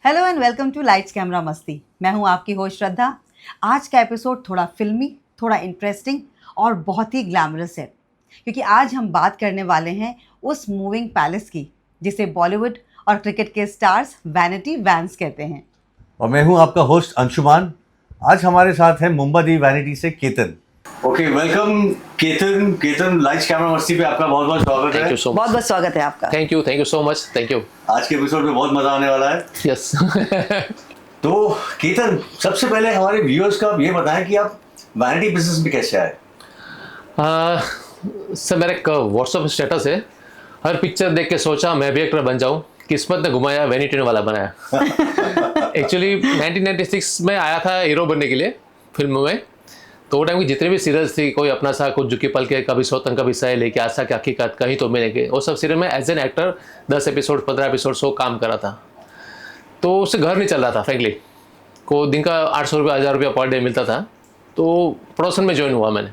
Hello and welcome to lights camera Masti. मैं हूं आपकी होस्ट श्रद्धा। आज का एपिसोड थोड़ा फिल्मी, थोड़ा इंटरेस्टिंग और बहुत ही ग्लैमरस है, क्योंकि आज हम बात करने वाले हैं उस मूविंग पैलेस की जिसे बॉलीवुड और क्रिकेट के स्टार्स वैनिटी वैन्स कहते हैं। और मैं हूं आपका होस्ट अंशुमान। आज हमारे साथ है मुंबई वैनिटी से Ketan. Okay, welcome Ketan lights camera मस्ती पे आपका बहुत बहुत स्वागत है। थैंक यू सो बहुत मच। बहुत स्वागत है आपका। Thank you so much. Thank you. आज के एपिसोड में बहुत मजा आने वाला है। यस। तो केतन, सबसे पहले हमारे व्यूअर्स को आप ये बताएं कि आप वैनिटी बिजनेस में कैसे आए। सर मेरा एक व्हाट्सअप स्टेटस है, हर पिक्चर देख के सोचा मैं भी एक्टर बन जाऊं, किस्मत ने घुमाया वैनिटी वाला बनाया। एक्चुअली 1996 में आया था हीरो बनने के लिए फिल्म में। तो वो टाइम की जितने भी सीरियल्स थी, कोई अपना सा कुछ झुकी पल के, कभी सौतन कभी सहे लेके, आशा की हकीकत, कहीं तो मिलेंगे, वो सब सीरियल में as an actor 10 episode 15 episode show काम करा था। तो उससे घर नहीं चल रहा था फ्रेंकली। को दिन का 800 रुपये 1000 रुपया पर डे मिलता था। तो प्रोडक्शन में ज्वाइन हुआ मैंने।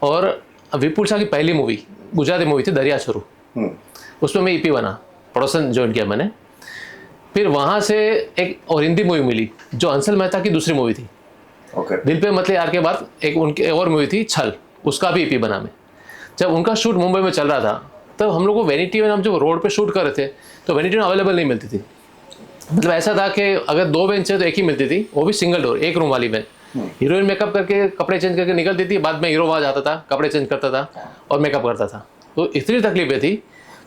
और विपुल शाह की पहली मूवी गुजराती मूवी थी दरिया शुरू, उसमें मैं ईपी बना, प्रोडक्शन ज्वाइन किया मैंने। फिर वहाँ से एक और हिंदी मूवी मिली जो हंसल मेहता की दूसरी मूवी थी। दिल पे मतलब यार के बाद एक उनकी और मूवी थी छल, उसका भी ईपी बना मैं। जब उनका शूट मुंबई में चल रहा था तब हम लोग को वैनिटी में, हम जो रोड पे शूट कर रहे थे तो वैनिटी में अवेलेबल नहीं मिलती थी। मतलब ऐसा था कि अगर 2 बेंच है तो एक ही मिलती थी, वो भी सिंगल डोर, एक रूम वाली बेंच। हीरोइन मेकअप करके कपड़े चेंज करके निकलती थी, बाद में हीरो वहाँ जाता था, कपड़े चेंज करता था और मेकअप करता था। तो इतनी तकलीफें थी।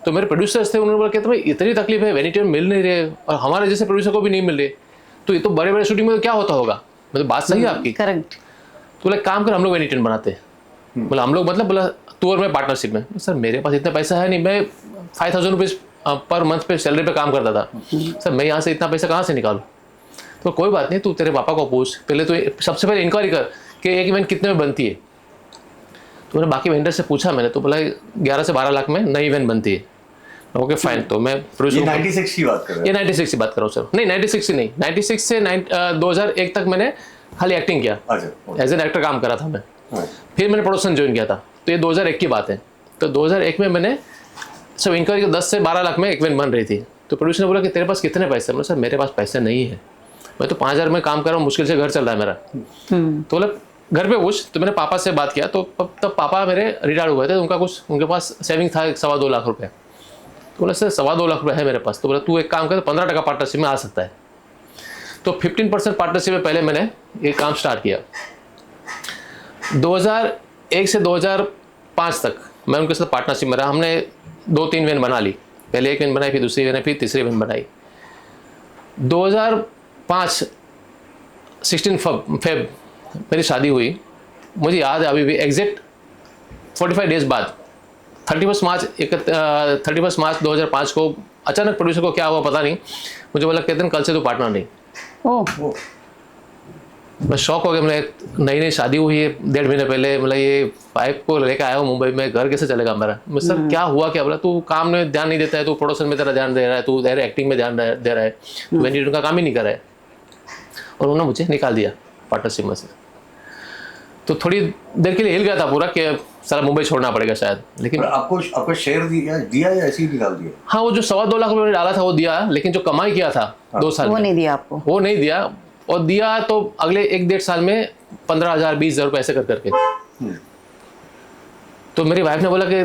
तो मेरे प्रोड्यूसर्स थे, उन्होंने बोला कि तुम्हें इतनी तकलीफ है, वैनिटी में मिल नहीं रहे और हमारे जैसे प्रोड्यूसर को भी नहीं मिल रहे, तो ये तो बड़े बड़े शूटिंग में तो क्या होता होगा। मतलब बात सही है आपकी। करेक्ट। तो बोला काम कर, हम लोग वैनिटी बनाते हैं। बोला हम लोग, मतलब बोला तू और मैं पार्टनरशिप में। सर मेरे पास इतना पैसा है नहीं, मैं 5000 रुपीज़ पर मंथ पे सैलरी पे काम करता था। सर मैं यहाँ से इतना पैसा कहाँ से निकालूं। तो कोई बात नहीं, तू तेरे पापा को पूछ, पहले तो सबसे पहले इंक्वायरी कर कि एक इवेंट कितने में बनती है। तो मैंने बाकी वेंडर से पूछा मैंने, तो बोला 11 से 12 लाख में नई इवेंट बनती है। Okay fine. तो मैं ये 96 की बात कर रहे हैं। ये 96 की बात कर रहा हूँ सर। नहीं 96 नहीं, 96 से 2001 तक मैंने खाली एक्टिंग किया, एज एन एक्टर काम करा था मैं। फिर मैंने प्रोडक्शन ज्वाइन किया था, तो ये 2001 की बात है। तो 2001 में मैंने सब इंक्वायरी 10 से 12 लाख में एक इवेंट बन रही थी। तो प्रोड्यूसर ने बोला कि तेरे पास कितने पैसे। मैं सर मेरे पास पैसे नहीं है, मैं तो 5000 में काम कर रहा हूँ, मुश्किल से घर चल रहा है मेरा। तो बोला घर पे पूछ। तो मैंने पापा से बात किया, तो तब पापा मेरे रिटायर हुए थे, तो उनका कुछ उनके पास सेविंग था 2.25 लाख रुपये। तो बोला सर 2.25 लाख रुपये है मेरे पास। तो बोला तू एक काम कर, 15% पार्टनरशिप में आ सकता है। तो 15% पार्टनरशिप में पहले मैंने ये काम स्टार्ट किया। 2001 से 2005 तक मैं उनके साथ पार्टनरशिप में रहा। हमने 2-3 वैन बना ली, पहले एक वैन बनाई, फिर दूसरी वैन, फिर तीसरी वैन बनाई। 2005 16 फेब मेरी शादी हुई। मुझे याद है अभी भी एग्जैक्ट 45 डेज बाद 31 मार्च 2005 को अचानक प्रोड्यूसर को क्या हुआ पता नहीं, मुझे बोला कहते हैं कल से तो पार्टनर नहीं। ओह, मैं शॉक हो गया। मैंने नई शादी हुई है 1.5 महीने पहले, मतलब ये वाइफ को लेकर आया हूँ मुंबई में, घर कैसे चलेगा मेरा। मैं सर क्या हुआ क्या। बोला तू काम में ध्यान नहीं देता है, तू प्रोडक्शन में तेरा ध्यान दे रहा है, तू तेरे एक्टिंग में ध्यान दे रहा है, तू वैनिटी का काम ही नहीं कर रहा है। और उन्होंने मुझे निकाल दिया पार्टनरशिप में से। तो थोड़ी देर के लिए हिल गया था पूरा कि सारा मुंबई छोड़ना पड़ेगा शायद। लेकिन आपको शेयर दिया या ऐसे ही निकाल दिया। हाँ, वो जो 2.25 लाख रुपये डाला था वो दिया, लेकिन जो कमाई किया था 2 साल वो में, नहीं दिया आपको। वो नहीं दिया। और दिया तो अगले 1-1.5 साल में 15,000 20,000 रुपये ऐसे कर करके। तो मेरी वाइफ ने बोला कि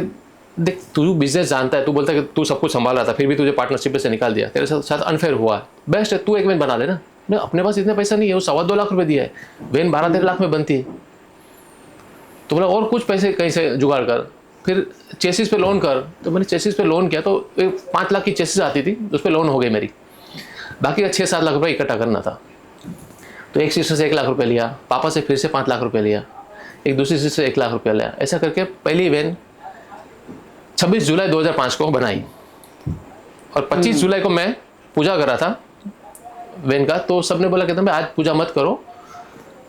देख तू बिजनेस जानता है, तू बोलता है कि तू सब कुछ संभाल रहा था, फिर भी तुझे पार्टनरशिप से निकाल दिया, तेरे साथ अनफेयर हुआ है, बेस्ट है तू एक वेन बना लेना। मैं अपने पास इतना पैसा नहीं है, वो 2.25 लाख रुपये दिया है, वेन 12-13 लाख में बनती है। तो बोला और कुछ पैसे कहीं से जुगाड़ कर, फिर चेसिस पे लोन कर। तो मैंने चेसिस पे लोन किया, तो 5 लाख की चेसिस आती थी, उस पर लोन हो गई मेरी। बाकी का 6-7 लाख रुपये इकट्ठा करना था। तो एक सिस्टर से 1 लाख रुपये लिया, पापा से फिर से 5 लाख रुपये लिया, एक दूसरी सिस्टर से 1 लाख रुपया लिया। ऐसा करके पहली वैन 26 जुलाई 2005 को बनाई। और 25 जुलाई को मैं पूजा कर रहा था वैन का। तो सबने बोला कहता मैं आज पूजा मत करो,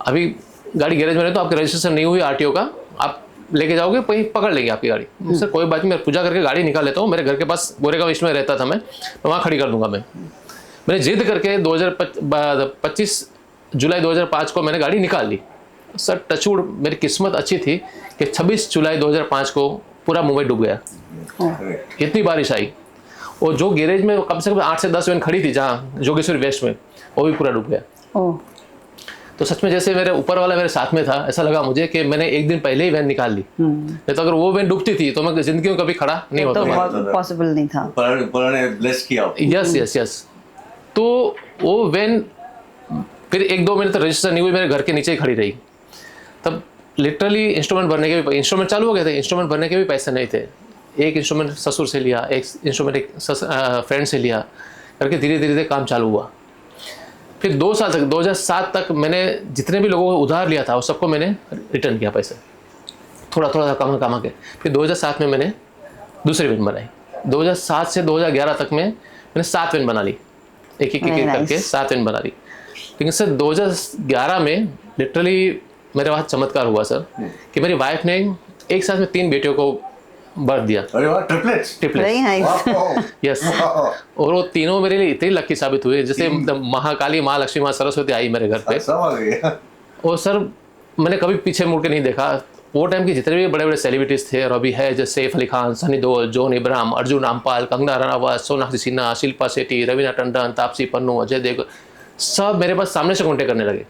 अभी गाड़ी गैरेज में रहे तो आपकी रजिस्ट्रेशन नहीं हुई आरटीओ का, आप लेके जाओगे वहीं पकड़ लेंगे आपकी गाड़ी। सर कोई बात नहीं, मैं पूजा करके गाड़ी निकाल लेता हूँ, मेरे घर के पास गोरेगांव ईस्ट में रहता था मैं वहाँ खड़ी कर दूंगा। मैंने जिद करके 25 जुलाई 2005 को मैंने गाड़ी निकाल ली। सर टचवुड मेरी किस्मत अच्छी थी कि 26 जुलाई 2005 को पूरा मुंबई डूब गया, इतनी बारिश आई। वो जो गैरेज में कम से कम 8 से 10 वैन खड़ी थी जहाँ जोगेश्वरी वेस्ट में, वो भी पूरा डूब गया। ओह, तो सच में जैसे मेरे ऊपर वाला मेरे साथ में था, ऐसा लगा मुझे कि मैंने एक दिन पहले ही वैन निकाल ली, नहीं तो अगर वो वैन डूबती थी तो मैं जिंदगी में कभी खड़ा नहीं तो होता। पॉसिबल नहीं था। पर ने ब्लेस किया। Yes yes yes. तो वो वैन फिर 1-2 महीने तक रजिस्टर नहीं हुई, मेरे घर के नीचे ही खड़ी रही। तब लिटरली इंस्ट्रूमेंट भरने के भी, इंस्ट्रूमेंट चालू हो गए थे, इंस्ट्रूमेंट भरने के भी पैसे नहीं थे। एक इंस्ट्रूमेंट ससुर से लिया, एक इंस्ट्रूमेंट एक फ्रेंड से लिया, करके धीरे धीरे काम चालू हुआ। फिर 2 साल तक, 2007 तक मैंने जितने भी लोगों को उधार लिया था वो सबको मैंने रिटर्न किया पैसे, थोड़ा थोड़ा कमा के। फिर 2007 में मैंने दूसरी वैन बनाई। 2007 से 2011 तक में मैंने 7 वैन बना ली, एक करके 7 वैन बना ली। लेकिन सर 2011 में लिटरली मेरे पास चमत्कार हुआ सर, कि मेरी वाइफ ने एक साथ में 3 बेटियों को बर्थ दिया। अरे वाह, ट्रिपलेट्स। Very nice. यस। और वो तीनों मेरे लिए इतनी लकी साबित हुए, जैसे महाकाली, माँ लक्ष्मी, माँ सरस्वती आई मेरे घर पे। समझ गया। और सर मैंने कभी पीछे मुड़ के नहीं देखा। वो टाइम के जितने भी बड़े बड़े सेलिब्रिटीज थे और अभी है, जैसे सैफ अली खान, सनी देओल, जॉन इब्राहिम, अर्जुन रामपाल, कंगना रनावत, सोनाक्षी सिन्हा, शिल्पा शेट्टी, रवीना टंडन, तापसी पन्नू, अजय देवगन, सब मेरे पास सामने से कॉन्टेक्ट करने लगे।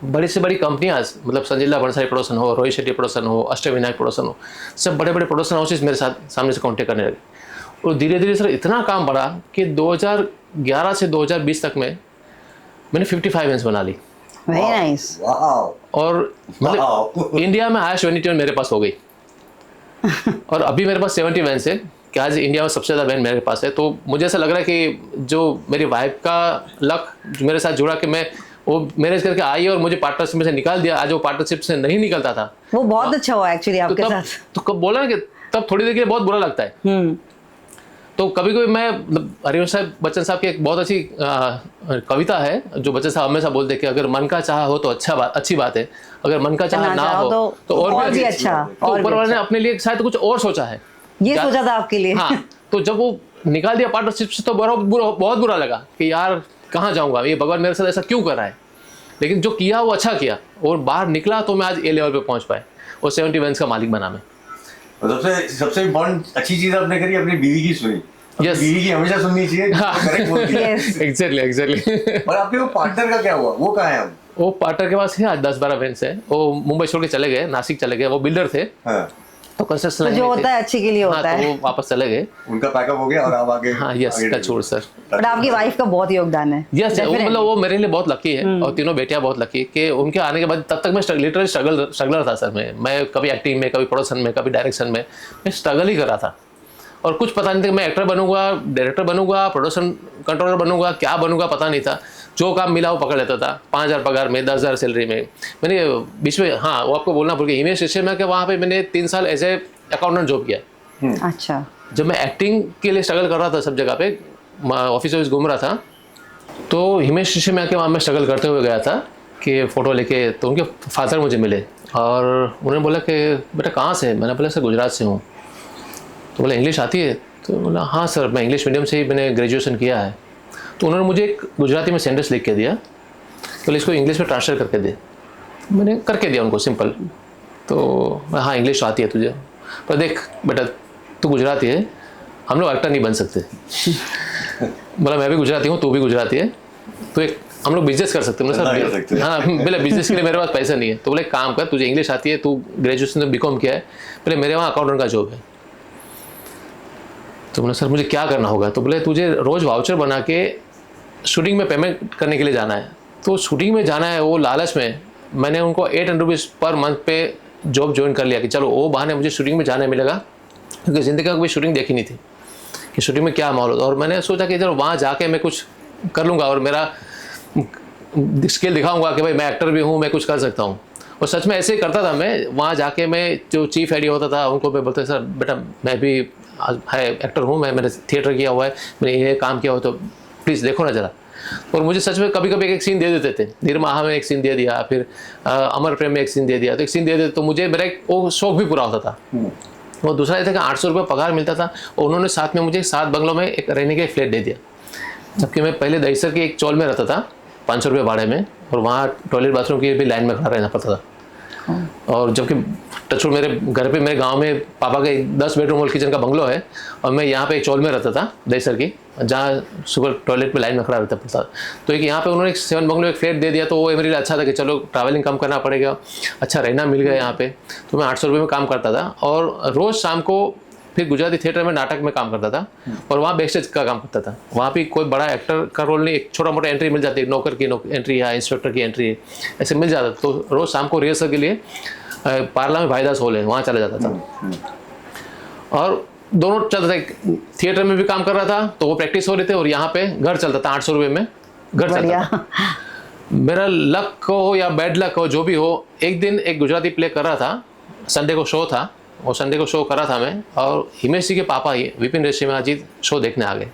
बड़ी से बड़ी कंपनियां, मतलब संजीला भंसाली प्रोडक्शन हो, रोहित शेट्टी प्रोडक्शन हो, अष्टविनायक प्रोडक्शन हो, सब बड़े बड़े प्रोडक्शन हाउसेस मेरे साथ सामने से कॉन्टेक्ट करने लगे। और धीरे धीरे सर इतना काम बढ़ा कि 2011 से 2020 तक में मैंने 55 वैन्स बना ली। Very nice. और मतलब इंडिया में हाईएस्ट वैनिटी मेरे पास हो गई। और अभी मेरे पास 70 वैन्स है, कि आज इंडिया में सबसे ज़्यादा वैन मेरे पास है। तो मुझे ऐसा लग रहा है कि जो मेरी वाइफ का लक मेरे साथ जुड़ा, कि मैं वो मैरिज करके आई और मुझे पार्टनरशिप में से निकाल दिया। आज वो पार्टनरशिप से नहीं निकलता था, वो बहुत अच्छा हुआ एक्चुअली आपके साथ। तो कब बोला ना कि तब थोड़ी देर के लिए बहुत बुरा लगता है। तो कभी कभी मैं, हरिवंश साहब बच्चन साहब की एक बहुत अच्छी कविता है जो बच्चन साहब हमेशा बोलते हैं कि अगर मन का चाह हो तो अच्छी बात है, अगर मन का चाह ना हो तो और भी अच्छा। तो ऊपर वाले ने अपने लिए शायद कुछ और सोचा है, ये सोचा था आपके लिए। हाँ। तो जब वो निकाल दिया पार्टनरशिप से तो बहुत बुरा लगा कि यार कहाँ जाऊँगा, ये भगवान मेरे साथ ऐसा क्यों कर रहा है। लेकिन जो किया वो अच्छा किया, और बाहर निकला तो मैं आज ए लेवल पे पहुंच पाए और 70 वैन्स का मालिक बना मैं। सबसे इम्पोर्टेंट अच्छी चीज आपने करी, अपनी बीवी की सुनी। Yes. बीवी की हमेशा सुननी चाहिए, करेक्ट बोलती है। एग्जैक्टली। और आपके वो पार्टनर का क्या हुआ, वो कहाँ है अब? वो पार्टनर के पास है आज 10-12 वैन्स है। वो मुंबई छोड़ के चले गए, नासिक चले गए। वो बिल्डर थे, तो कंस्ट्रक्शन तो जो होता है अच्छे के लिए होता है। तो वो वापस चले गए, उनका पैकअप हो गया और आप आगे। हाँ यस, का छोड़ सर। बट आपकी वाइफ का बहुत योगदान है। यस, मतलब वो मेरे लिए बहुत लकी है, और तीनों बेटियां बहुत लकी कि उनके आने के बाद, तब तक मैं लिटरली स्ट्रगलर था सर। मैं कभी एक्टिंग में, कभी प्रोडक्शन में, कभी डायरेक्शन में, मैं स्ट्रगल ही कर रहा था। और कुछ पता नहीं था कि मैं एक्टर बनूंगा, डायरेक्टर बनूंगा, प्रोडक्शन कंट्रोलर बनूंगा, क्या बनूंगा पता नहीं था। जो काम मिला वो पकड़ लेता था। 5,000 पगार में, 10,000 सैलरी में। मैंने बीच में, हाँ वो आपको बोलना भूल गया, हिमेश रेशमिया में कि वहाँ पे मैंने 3 साल एज ए अकाउंटेंट जॉब किया। अच्छा। जब मैं एक्टिंग के लिए स्ट्रगल कर रहा था सब जगह पे, ऑफिस घूम रहा था, तो हिमेश रेशमिया के वहाँ मैं स्ट्रगल करते हुए गया था कि फ़ोटो लेके। तो उनके फादर मुझे मिले और उन्होंने बोला कि बेटा कहाँ से? मैंने बोला सर गुजरात से हूँ। तो बोला इंग्लिश आती है? तो बोला हाँ सर, मैं इंग्लिश मीडियम से ही मैंने ग्रेजुएशन किया है। तो उन्होंने मुझे एक गुजराती में सेंटेंस लिख के दिया, बोले इसको इंग्लिश में ट्रांसलेट करके दे। मैंने करके दिया उनको सिंपल। तो हाँ इंग्लिश आती है तुझे, पर देख बेटा तू गुजराती है, हम लोग एक्टर नहीं बन सकते। बोला मैं भी गुजराती हूँ, तू भी गुजराती है, तो एक हम लोग बिजनेस कर सकते हैं। सर हाँ, बोले बिजनेस के लिए मेरे पास पैसा नहीं है। तो बोले काम कर, तुझे इंग्लिश आती है, तू ग्रेजुएशन में बीकॉम किया है, बोले मेरे वहाँ अकाउंटेंट का जॉब है। तो बोले सर मुझे क्या करना होगा? तो बोले तुझे रोज़ वाउचर बना के शूटिंग में पेमेंट करने के लिए जाना है। तो शूटिंग में जाना है, वो लालच में मैंने उनको 800 रुपीज़ पर मंथ पे जॉब ज्वाइन कर लिया कि चलो वो बहाने मुझे शूटिंग में जाने मिलेगा, क्योंकि ज़िंदगी का कोई शूटिंग देखी नहीं थी कि शूटिंग में क्या माहौल होता। और मैंने सोचा कि चलो वहाँ जाके मैं कुछ कर लूँगा और मेरा स्किल दिखाऊँगा कि भाई मैं एक्टर भी हूँ, मैं कुछ कर सकता हूँ। और सच में ऐसे ही करता था मैं। वहाँ जाके मैं जो चीफ एडी होता था उनको मैं बोलता सर बेटा मैं भी है एक्टर हूँ, मैंने थिएटर किया हुआ है, मैंने ये काम किया हुआ, तो प्लीज़ देखो ना ज़रा। और मुझे सच में कभी कभी एक सीन दे देते थे। निर्माहा में एक सीन दे दिया, फिर अमर प्रेम में एक सीन दे दिया, तो एक सीन दे देते तो मुझे मेरा एक वो शौक भी पूरा होता था। वो दूसरा ये था कि 800 रुपये पगार मिलता था और उन्होंने साथ में मुझे 7 बंगलों में एक रहने का एक फ्लैट दे दिया। जबकि मैं पहले दहीसर की एक चौल में रहता था 500 रुपये भाड़े में, और वहाँ टॉयलेट बाथरूम की भी लाइन में खड़ा रहना पड़ता था। और जबकि टचवुड मेरे घर पे, मेरे गांव में पापा का 10 बेडरूम और किचन का बंगलो है, और मैं यहाँ पे एक चौल में रहता था दहीसर की, जहाँ सुबह टॉयलेट में लाइन में खड़ा रहता था। तो एक यहाँ पे उन्होंने एक 7 बंगलो एक फ्लैट दे दिया, तो वो मेरे लिए अच्छा था कि चलो ट्रैवलिंग कम करना पड़ेगा, अच्छा रहना मिल गया यहाँ पे। तो मैं 800 रुपये में काम करता था, और रोज़ शाम को फिर गुजराती थिएटर में नाटक में काम करता था, और वहाँ बैकस्टेज का काम करता था। वहाँ भी कोई बड़ा एक्टर का रोल नहीं, एक छोटा मोटा एंट्री मिल जाती है, नौकर की एंट्री है, इंस्पेक्टर की एंट्री है, ऐसे मिल जाता। तो रोज़ शाम को रिहर्सल के लिए पार्ला में भाईदास हॉल है, वहाँ चला जाता था। और दोनों चलता था, थिएटर में भी काम कर रहा था तो वो प्रैक्टिस हो रहे थे, और यहाँ पे घर चलता था, 800 रुपये में घर चलता था। मेरा लक हो या बैड लक हो, जो भी हो, एक दिन एक गुजराती प्ले कर रहा था, संडे को शो था, और संडे को शो कर रहा था मैं, और हिमेश जी के पापा ही विपिन रेशमिया जी शो देखने आ गए।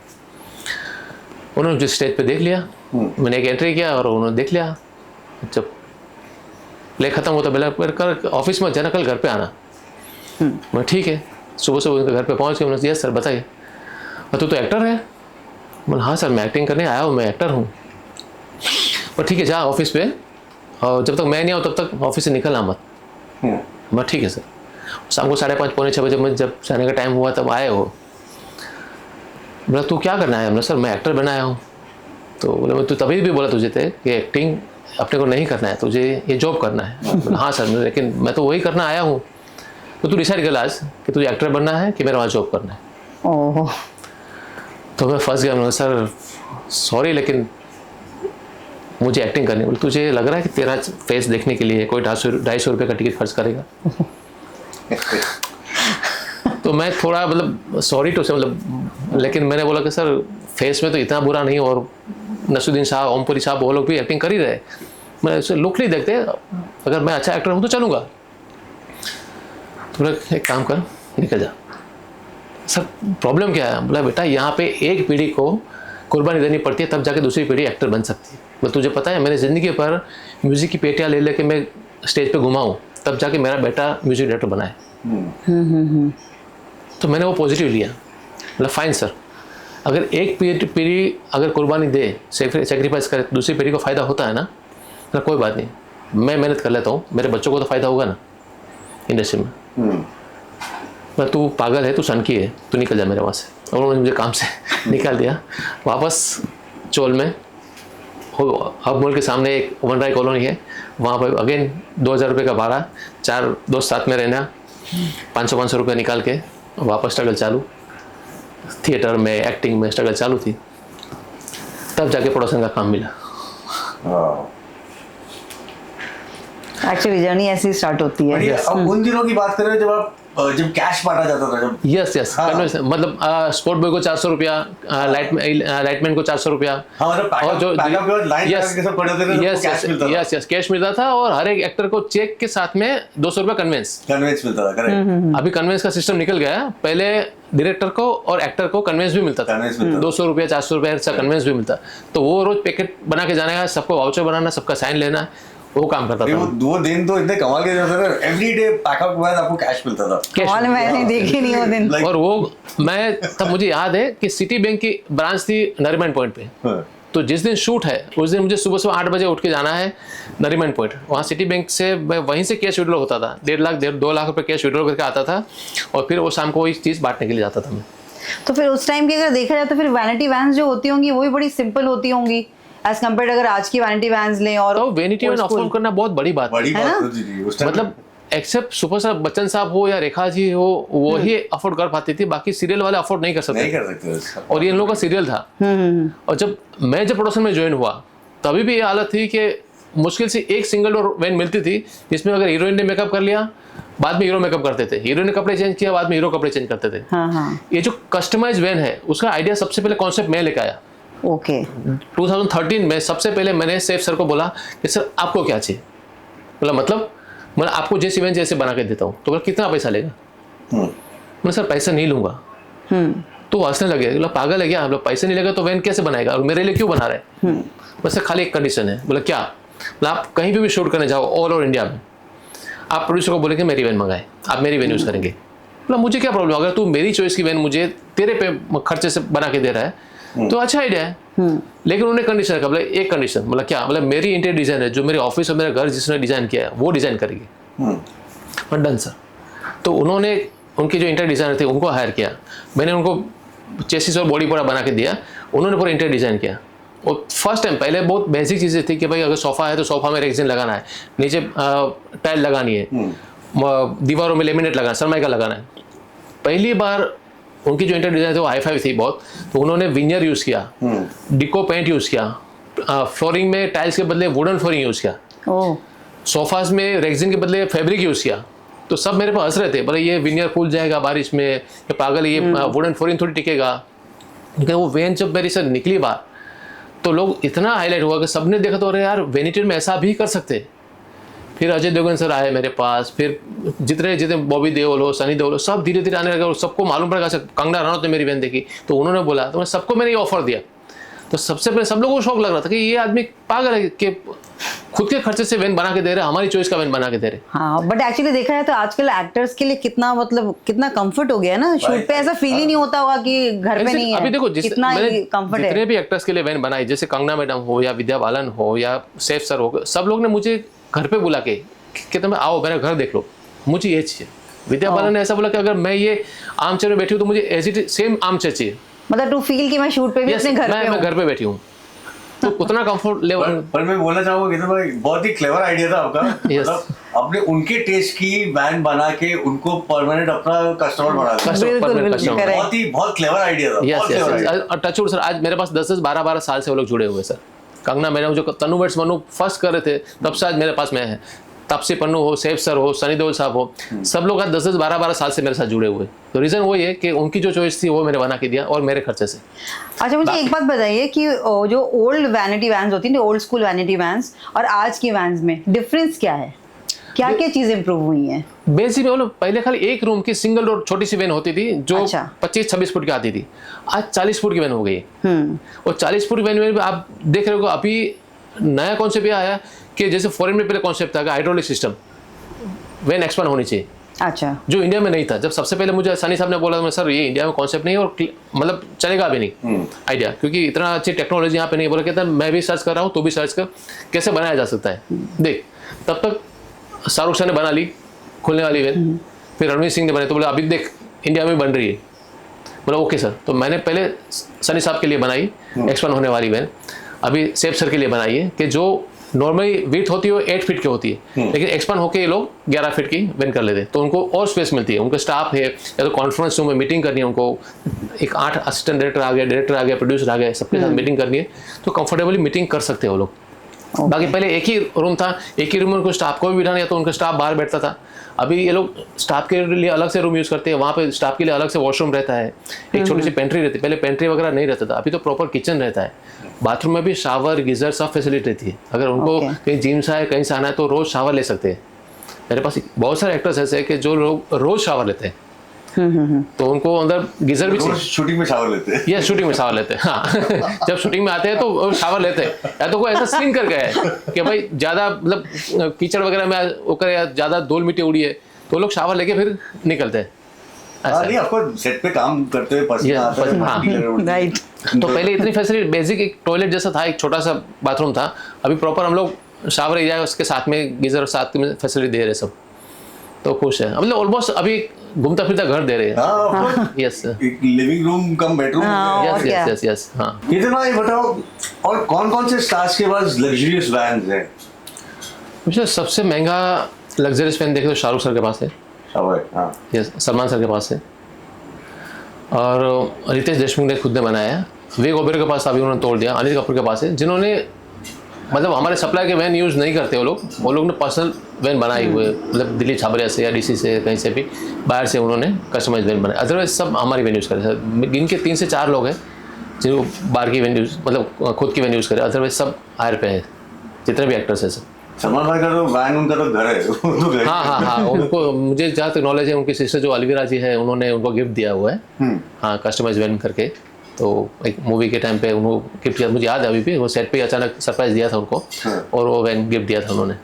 उन्होंने मुझे स्टेज पे देख लिया, मैंने एक एंट्री किया और उन्होंने देख लिया। जब प्ले खत्म होता पहले कर ऑफिस में जाना, कल घर पे आना। मैं ठीक है, सुबह सुबह उनके घर पे पहुंच के उन्होंने यस सर बताइए, तू तो एक्टर है? मैं हाँ सर मैं एक्टिंग करने आया हूँ, मैं एक्टर हूँ। और ठीक है जा ऑफिस पे, और जब तक मैं नहीं आऊँ तब तक ऑफिस से निकलना मत। मैं ठीक है सर। शाम को 5:30 पौने 6 बजे जब जाने का टाइम हुआ तब आए हो। बोला तू क्या करना है? हमने सर मैं एक्टर बनाया हूँ। तो बोले मैं तू तभी भी बोला तुझे थे कि एक्टिंग अपने को नहीं करना है, तुझे ये जॉब करना है। बोला हाँ सर लेकिन मैं तो वही करना आया हूँ। तो तू डिसाइड कर आज कि तुझे एक्टर बनना है कि मेरा वहाँ जॉब करना है। ओह, तो मैं फंस गया। मैंने सर सॉरी लेकिन मुझे एक्टिंग करनी। बोले तुझे लग रहा है कि तेरा फेस देखने के लिए कोई 250 रुपये का टिकट खर्च करेगा? तो मैं थोड़ा मतलब सॉरी टू से मतलब, लेकिन मैंने बोला कि सर फेस में तो इतना बुरा नहीं, और नसरुद्दीन साहब, ओमपुरी साहब वो लोग भी एक्टिंग कर ही रहे, मैं उसे लुक नहीं देखते, अगर मैं अच्छा एक्टर हूँ तो चलूँगा। तो बोला एक काम कर निकल जा। सर प्रॉब्लम क्या है? बोला बेटा यहाँ पे एक पीढ़ी को कुर्बानी देनी पड़ती है तब जाके दूसरी पीढ़ी एक्टर बन सकती है। बोला तुझे पता है मैंने ज़िंदगी पर म्यूज़िक की पेटियाँ ले लेके मैं स्टेज पे घुमाऊँ तब जाके मेरा बेटा म्यूज़िक डायरेक्टर बना है। तो मैंने वो पॉजिटिव लिया। मतलब फाइन सर, अगर एक पीढ़ी अगर कुर्बानी दे, सेक्रीफाइस करे, दूसरी पीढ़ी को फ़ायदा होता है ना, तो कोई बात नहीं, मैं मेहनत कर लेता हूँ, मेरे बच्चों को तो फ़ायदा होगा ना इंडस्ट्री में। मैं तू पागल है, तू सनकी है, तू निकल जा मेरे वहाँ से। और उन्होंने मुझे काम से निकाल दिया। वापस चोल में हब मॉल के सामने एक वनराय कॉलोनी है, वहाँ पर अगेन 2000 रुपये का भाड़ा, 4 दोस्त साथ में रहना, 500 रुपये निकाल के वापस स्ट्रगल चालू। थिएटर में एक्टिंग में स्ट्रगल चालू थी, तब जाके प्रोडक्शन का काम मिला। एक्चुअली जर्नी ऐसी स्टार्ट होती है। अब उन दिनों की बात करें जब कैश बांटा जाता था, जब यस मतलब स्पोर्ट बॉय को 400 रुपया, लाइटमैन को 400 रुपया, और जो यस कैश मिलता था, और हर एक एक्टर को चेक के साथ में 200 रुपया कन्वेंस मिलता था। करेक्ट। अभी कन्वेंस का सिस्टम निकल गया है, पहले डायरेक्टर को और एक्टर को कन्वेंस भी मिलता था, 200 रुपया 400 रुपया ऐसा कन्वेंस भी मिलता। तो वो रोज पैकेट बना के जाने का, सबको वाउचर बनाना, सबका साइन लेना, वो काम करता था। वो दिन तो इतने कमाल के जाते थे, एवरीडे पैकअप के बाद आपको कैश मिलता था। कमाल, मैंने देखी नहीं वो दिन। और वो मैं तब मुझे याद है कि सिटी बैंक की ब्रांच थी नरीमन पॉइंट पे। तो जिस दिन शूट है उस दिन मुझे सुबह 8 बजे उठ के जाना है नरीमन पॉइंट। वहाँ सिटी बैंक से वहीं से कैश विड्रॉल होता था, 1.5 लाख 2 लाख रुपए कैश विड्रॉल करके आता था, और फिर वो शाम को वही चीज़ बांटने के लिए जाता था मैं। तो फिर उस टाइम की अगर देखा जाए तो फिर वैनिटी वैन्स जो होती होंगी वो भी बड़ी सिंपल होती होंगी एज कम्पेयर अगर आज की वैनिटी वैन्स लें। और तो वैनिटी वैन अफोर्ड करना बहुत बड़ी बात है, मतलब एक्सेप्ट सुपर बच्चन साहब हो या रेखा जी हो, वो ही अफोर्ड कर पाती थी, बाकी सीरियल वाले अफोर्ड नहीं कर सकते। और ये इन लोगों का सीरियल था। और जब प्रोडक्शन में ज्वाइन हुआ तभी भी ये हालत थी कि मुश्किल से एक सिंगल डोर वैन मिलती थी, जिसमें अगर हीरोइन ने मेकअप कर लिया, बाद में हीरो मेकअप करते थे, हीरो ने कपड़े चेंज किया, बाद में हीरो कपड़े चेंज करते थे। ये जो कस्टमाइज वैन है उसका आइडिया सबसे पहले कॉन्सेप्ट मैं लेकर आया। ओके 2013 में सबसे पहले मैंने सेफ सर को बोला कि सर आपको क्या चाहिए? बोला मतलब मैं आपको जैसी वैन जैसे बना के देता हूँ। तो बोला कितना पैसा लेगा? मैं सर पैसा नहीं लूंगा। तो हंसने लगे, बोला पागल है क्या? हम लोग पैसे नहीं लेगा तो वैन कैसे बनाएगा, और मेरे लिए क्यों बना रहे? बस खाली एक कंडीशन है। बोला क्या? बोला आप कहीं भी शूट करने जाओ ऑल ओवर इंडिया में, आप प्रोड्यूसर को बोलेंगे मेरी वैन मंगाए, आप मेरी वैन यूज़ करेंगे। बोला मुझे क्या प्रॉब्लम, अगर तू मेरी चॉइस की वैन मुझे तेरे पे खर्चे से बना के दे रहा है तो अच्छा आइडिया है। लेकिन उन्होंने कंडीशन रखा, बोला एक कंडीशन। बोला क्या? मतलब मेरी इंटीरियर डिजाइन है, जो मेरे ऑफिस और मेरा घर जिसने डिजाइन किया है वो डिजाइन करेगी। Done sir. तो उन्होंने उनके जो इंटीरियर डिज़ाइनर थे उनको हायर किया, मैंने उनको चेसिस और बॉडी पूरा बना के दिया, उन्होंने पूरा इंटीरियर डिज़ाइन किया। और फर्स्ट टाइम, पहले बहुत बेसिक चीज़ें थी कि भाई अगर सोफ़ा है तो सोफ़ा में रेक्सिन लगाना है, नीचे टाइल लगानी है, दीवारों में लेमिनेट लगाना है, सरमाइका लगाना है। पहली बार उनकी जो इंटीरियर डिज़ाइन थी वो हाई-फाई थी बहुत, तो उन्होंने विनियर यूज़ किया, डिको पेंट यूज़ किया, फ्लोरिंग में टाइल्स के बदले वुडन फ्लोरिंग यूज़ किया, सोफाज में रेक्सिन के बदले फैब्रिक यूज़ किया। तो सब मेरे पास हंस रहे थे, बोले ये विनियर फूल जाएगा बारिश में, ये पागल, ये वुडन फ्लोरिंग थोड़ी टिकेगा। लेकिन वो वैन जब मेरी से निकली बाहर तो लोग इतना हाईलाइट हुआ कि सबने देखा तो अरे यार वेनिटी में ऐसा भी कर सकते। फिर अजय देवगन सर आए मेरे पास, फिर जितने जितने बॉबी देओल हो, सनी देओल हो, सब धीरे धीरे आने लगे और सबको मालूम पड़ा। कंगना रनौत ने मेरी वैन देखी तो उन्होंने बोला, तो मैं सबको मैंने ये ऑफर दिया। तो सबसे पहले सब लोगों को शौक लग रहा था कि ये आदमी पागल है कि खुद के खर्चे से वैन बना के दे रहे, हमारी चॉइस का वैन बना के दे रहे। हाँ, बट एक्चुअली देखा है तो आजकल एक्टर्स के लिए कितना मतलब कितना कंफर्ट हो गया है ना, शूट पे ऐसा फील ही नहीं होता होगा कि घर पे नहीं है। अभी देखो कितना कंफर्ट है। जितने भी एक्टर्स के लिए वैन बनाई, जैसे कंगना मैडम हो या विद्या बालन हो या सैफ सर हो, सब लोग ने मुझे घर पे बुला के कि तुम आओ मेरा घर देख लो, मुझे ये चाहिए। विद्या बालन ने ऐसा बोला कि अगर मैं ये आम चेयर में बैठी हूँ तो मुझे एज इट सेम आम चेयर चाहिए, मतलब टू फील कि मैं शूट पे भी अपने घर पे हूँ। मैं घर पे बैठी हूँ, तो उतना कंफर्ट लेवल। पर मैं बोलना चाहूंगा कि तो भाई बहुत ही क्लेवर आइडिया था आपका। मतलब आपने उनके टेस्ट की वैन बना के उनको परमानेंट अपना कस्टमर बना दिया। बहुत क्लेवर आइडिया था। यस, टचवुड सर, आज मेरे पास 10 12 12 साल से वो लोग जुड़े हुए सर। कंगना मैडम जो तनु वेट्स मनु फर्स्ट कर रहे थे तब से आज मेरे पास में है। तापसी पन्नू हो, सैफ सर हो, सनी देओल साहब हो, सब लोग आज 10 12 12 साल से मेरे साथ जुड़े हुए। तो रीज़न वही है कि उनकी जो चॉइस थी वो मैंने बना के दिया और मेरे खर्चे से। अच्छा, मुझे एक बात बताइए कि जो ओल्ड वैनिटी वैन्स होती थी, ओल्ड स्कूल वैनिटी वैन्स और आज की वैन्स में डिफरेंस क्या है? क्या क्या चीज़ें इंप्रूव हुई हैं? बेसिक में बोलो, पहले खाली एक रूम की सिंगल डोर छोटी सी वैन होती थी जो 25-26 फुट की आती थी। आज 40 फुट की वैन हो गई है। और 40 फुट की वैन में आप देख रहे हो अभी नया कॉन्सेप्ट ये आया कि जैसे फॉरेन में पहले कॉन्सेप्ट था कि हाइड्रोलिक सिस्टम वैन एक्सपांड होनी चाहिए। अच्छा, जो इंडिया में नहीं था। जब सबसे पहले मुझे सनी साहब ने बोला सर ये इंडिया में कॉन्सेप्ट नहीं है और मतलब चलेगा भी नहीं आइडिया, क्योंकि इतना अच्छी टेक्नोलॉजी यहाँ पे नहीं। बोला कहता मैं भी सर्च कर रहा हूँ, तू भी सर्च कर कैसे बनाया जा सकता है देख। तब तक शाहरुख खान ने बना ली खुलने वाली वैन, फिर रणवीर सिंह ने बनाई, तो बोला अभी देख इंडिया में बन रही है। बोला ओके सर। तो मैंने पहले सनी साहब के लिए बनाई एक्सपांड होने वाली वैन, अभी सैफ सर के लिए बनाई है कि जो नॉर्मली विड्थ होती है वो 8 फीट की होती है, लेकिन एक्सपांड होकर ये लोग 11 फीट की वैन कर लेते हैं। तो उनको और स्पेस मिलती है, उनका स्टाफ है या तो कॉन्फ्रेंस रूम में मीटिंग करनी है, उनको एक 8 असिस्टेंट डायरेक्टर आ गया, प्रोड्यूसर आ गया, सबके साथ मीटिंग करनी है तो कंफर्टेबली मीटिंग कर सकते हैं वो लोग। बाकी पहले एक ही रूम था, एक ही रूम में उनको स्टाफ को भी बिठाना, या तो उनका स्टाफ बाहर बैठता था। अभी ये लोग स्टाफ के लिए अलग से रूम यूज़ करते हैं, वहाँ पे स्टाफ के लिए अलग से वॉशरूम रहता है, एक छोटी सी पेंट्री रहती है। पहले पेंट्री वगैरह नहीं रहता था, अभी तो प्रॉपर किचन रहता है, बाथरूम में भी शावर गीजर सब फैसिलिटी रहती है। अगर उनको कहीं जिम से आए कहीं से आना है तो रोज़ शावर ले सकते हैं। मेरे पास बहुत सारे एक्टर्स ऐसे हैं कि जो लोग रोज़ शावर लेते हैं, तो उनको अंदर गीजर भी चाहिए। शूटिंग में शावर लेते हैं या शूटिंग में शावर लेते हैं, हाँ जब शूटिंग में आते हैं तो शावर लेते हैं। या तो कोई ऐसा सीन कर गया है कि भाई ज़्यादा मतलब कीचड़ वगैरह में वो करे या ज़्यादा धूल मिट्टी उड़ी है तो लोग शावर लेके फिर निकलते हैं। नहीं, आपको सेट पे काम करते हुए पसीना आता है। हाँ, राइट। तो पहले इतनी फैसिलिटी, बेसिक एक टॉयलेट जैसा था, एक छोटा सा बाथरूम था। अभी प्रॉपर हम लोग शावर एरिया उसके साथ में गीजर और साथ में फैसिलिटी दे रहे सब, तो खुश है। मतलब ऑलमोस्ट अभी घूमता फिरता घर दे रहे हैं। Yes, living room cum bedroom. Yes. हाँ, कितने भाई बताओ, और कौन कौन से स्टार्स के पास लग्जरियस वैन्स हैं? मुझे सबसे महंगा लग्जरियस वैन देखे तो शाहरुख सर के पास है, यस, सलमान सर के पास है, और रितेश देशमुख ने खुद ने बनाया है। विवेक ओबेरॉय के पास अभी उन्होंने तोड़ दिया, अनिल कपूर के पास है, जिन्होंने मतलब हमारे सप्लाई के वैन यूज़ नहीं करते वो लोग ने पर्सनल वैन बनाई हुए, मतलब दिल्ली छाबरिया से या डीसी से कहीं से भी बाहर से उन्होंने कस्टमाइज वैन बनाई। अदरवाइज सब हमारी वैन यूज़ करें। गिनके 3 से 4 लोग हैं जो बाहर की वैन यूज़ मतलब खुद की वैन यूज़ करें, अदरवाइज सब हायर पे है जितने भी एक्टर्स हैं सब। सलमान भाई का तो वैन उनका तो घर है। हाँ, उनको मुझे जहाँ तक नॉलेज है उनकी सिस्टर जो अलविरा जी है उन्होंने उनको गिफ्ट दिया हुआ है, हाँ, कस्टमाइज वैन करके। तो एक मूवी के टाइम पे उनको गिफ्ट किया, मुझे याद है अभी भी, वो सेट पे अचानक सरप्राइज दिया था उनको और वो वैन गिफ्ट दिया था उन्होंने।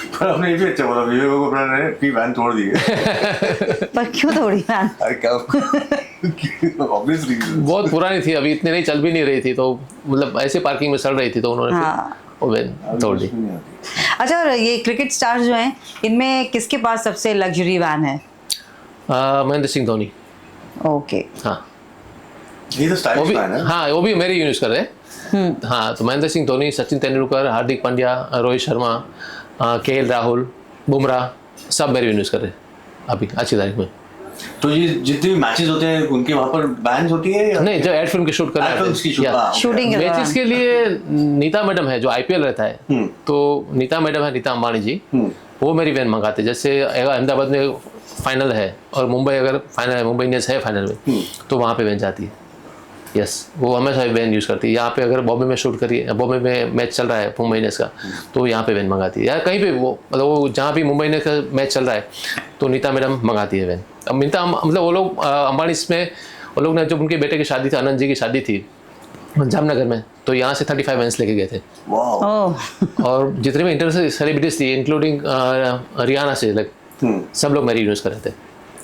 पर आपने ये भी अच्छा बोला, विवेक ओबेरॉय ने अपनी वैन तोड़ दी है। पर क्यों तोड़ी वैन? अरे क्या ऑब्वियसली बहुत पुरानी थी, अभी इतनी नहीं चल भी नहीं रही थी, तो मतलब ऐसे पार्किंग में सड़ रही थी तो उन्होंने वो वैन तोड़ दी। अच्छा, और ये क्रिकेट स्टार्स जो हैं इनमें किसके पास सबसे लग्जरी वैन है? महेंद्र सिंह धोनी। ओके। हाँ ये तो वो स्टाइलिश भी, मैन है। हाँ वो भी मेरे यूज कर रहे हैं। हाँ तो महेंद्र सिंह धोनी, सचिन तेंदुलकर, हार्दिक पांड्या, रोहित शर्मा, के राहुल, बुमराह, सब मेरे यूज कर रहे हैं अभी आज की तारीख में। तो ये जितने भी मैचेस होते हैं उनके वहाँ पर बैन्स होती है या नहीं, जो एड फिल्म की शूट करना Ad films की shoot, हाँ, शूटिंग मैचेस के लिए नीता मैडम है जो आईपीएल रहता है, तो नीता मैडम है, नीता अंबानी जी, वो मेरी वैन मंगाते। जैसे अगर अहमदाबाद में फाइनल है और मुंबई अगर फाइनल है, मुंबई इंडियंस है फाइनल में, तो वहाँ पे वैन जाती है। यस, वो हमेशा वैन यूज़ करती है। यहाँ पे अगर बॉम्बे में शूट करिए, बॉम्बे में मैच चल रहा है मुंबई इंडियंस का, तो यहाँ पे वैन मंगाती है। या कहीं पे वो मतलब वो जहाँ भी मुंबई इंडियंस का मैच चल रहा है, तो नीता मैडम मंगाती है वैन। अब नीता मतलब वो लोग अंबानी में, वो लोग ने जब उनके बेटे की शादी थी, आनंद जी की शादी थी जामनगर में, तो यहाँ से 35 वैन्स लेके गए थे। और जितने भी इंटरनेशनल सेलिब्रिटीज थी इंक्लूडिंग रियाना से, लाइक सब लोग मेरी यूज़ कर रहे थे।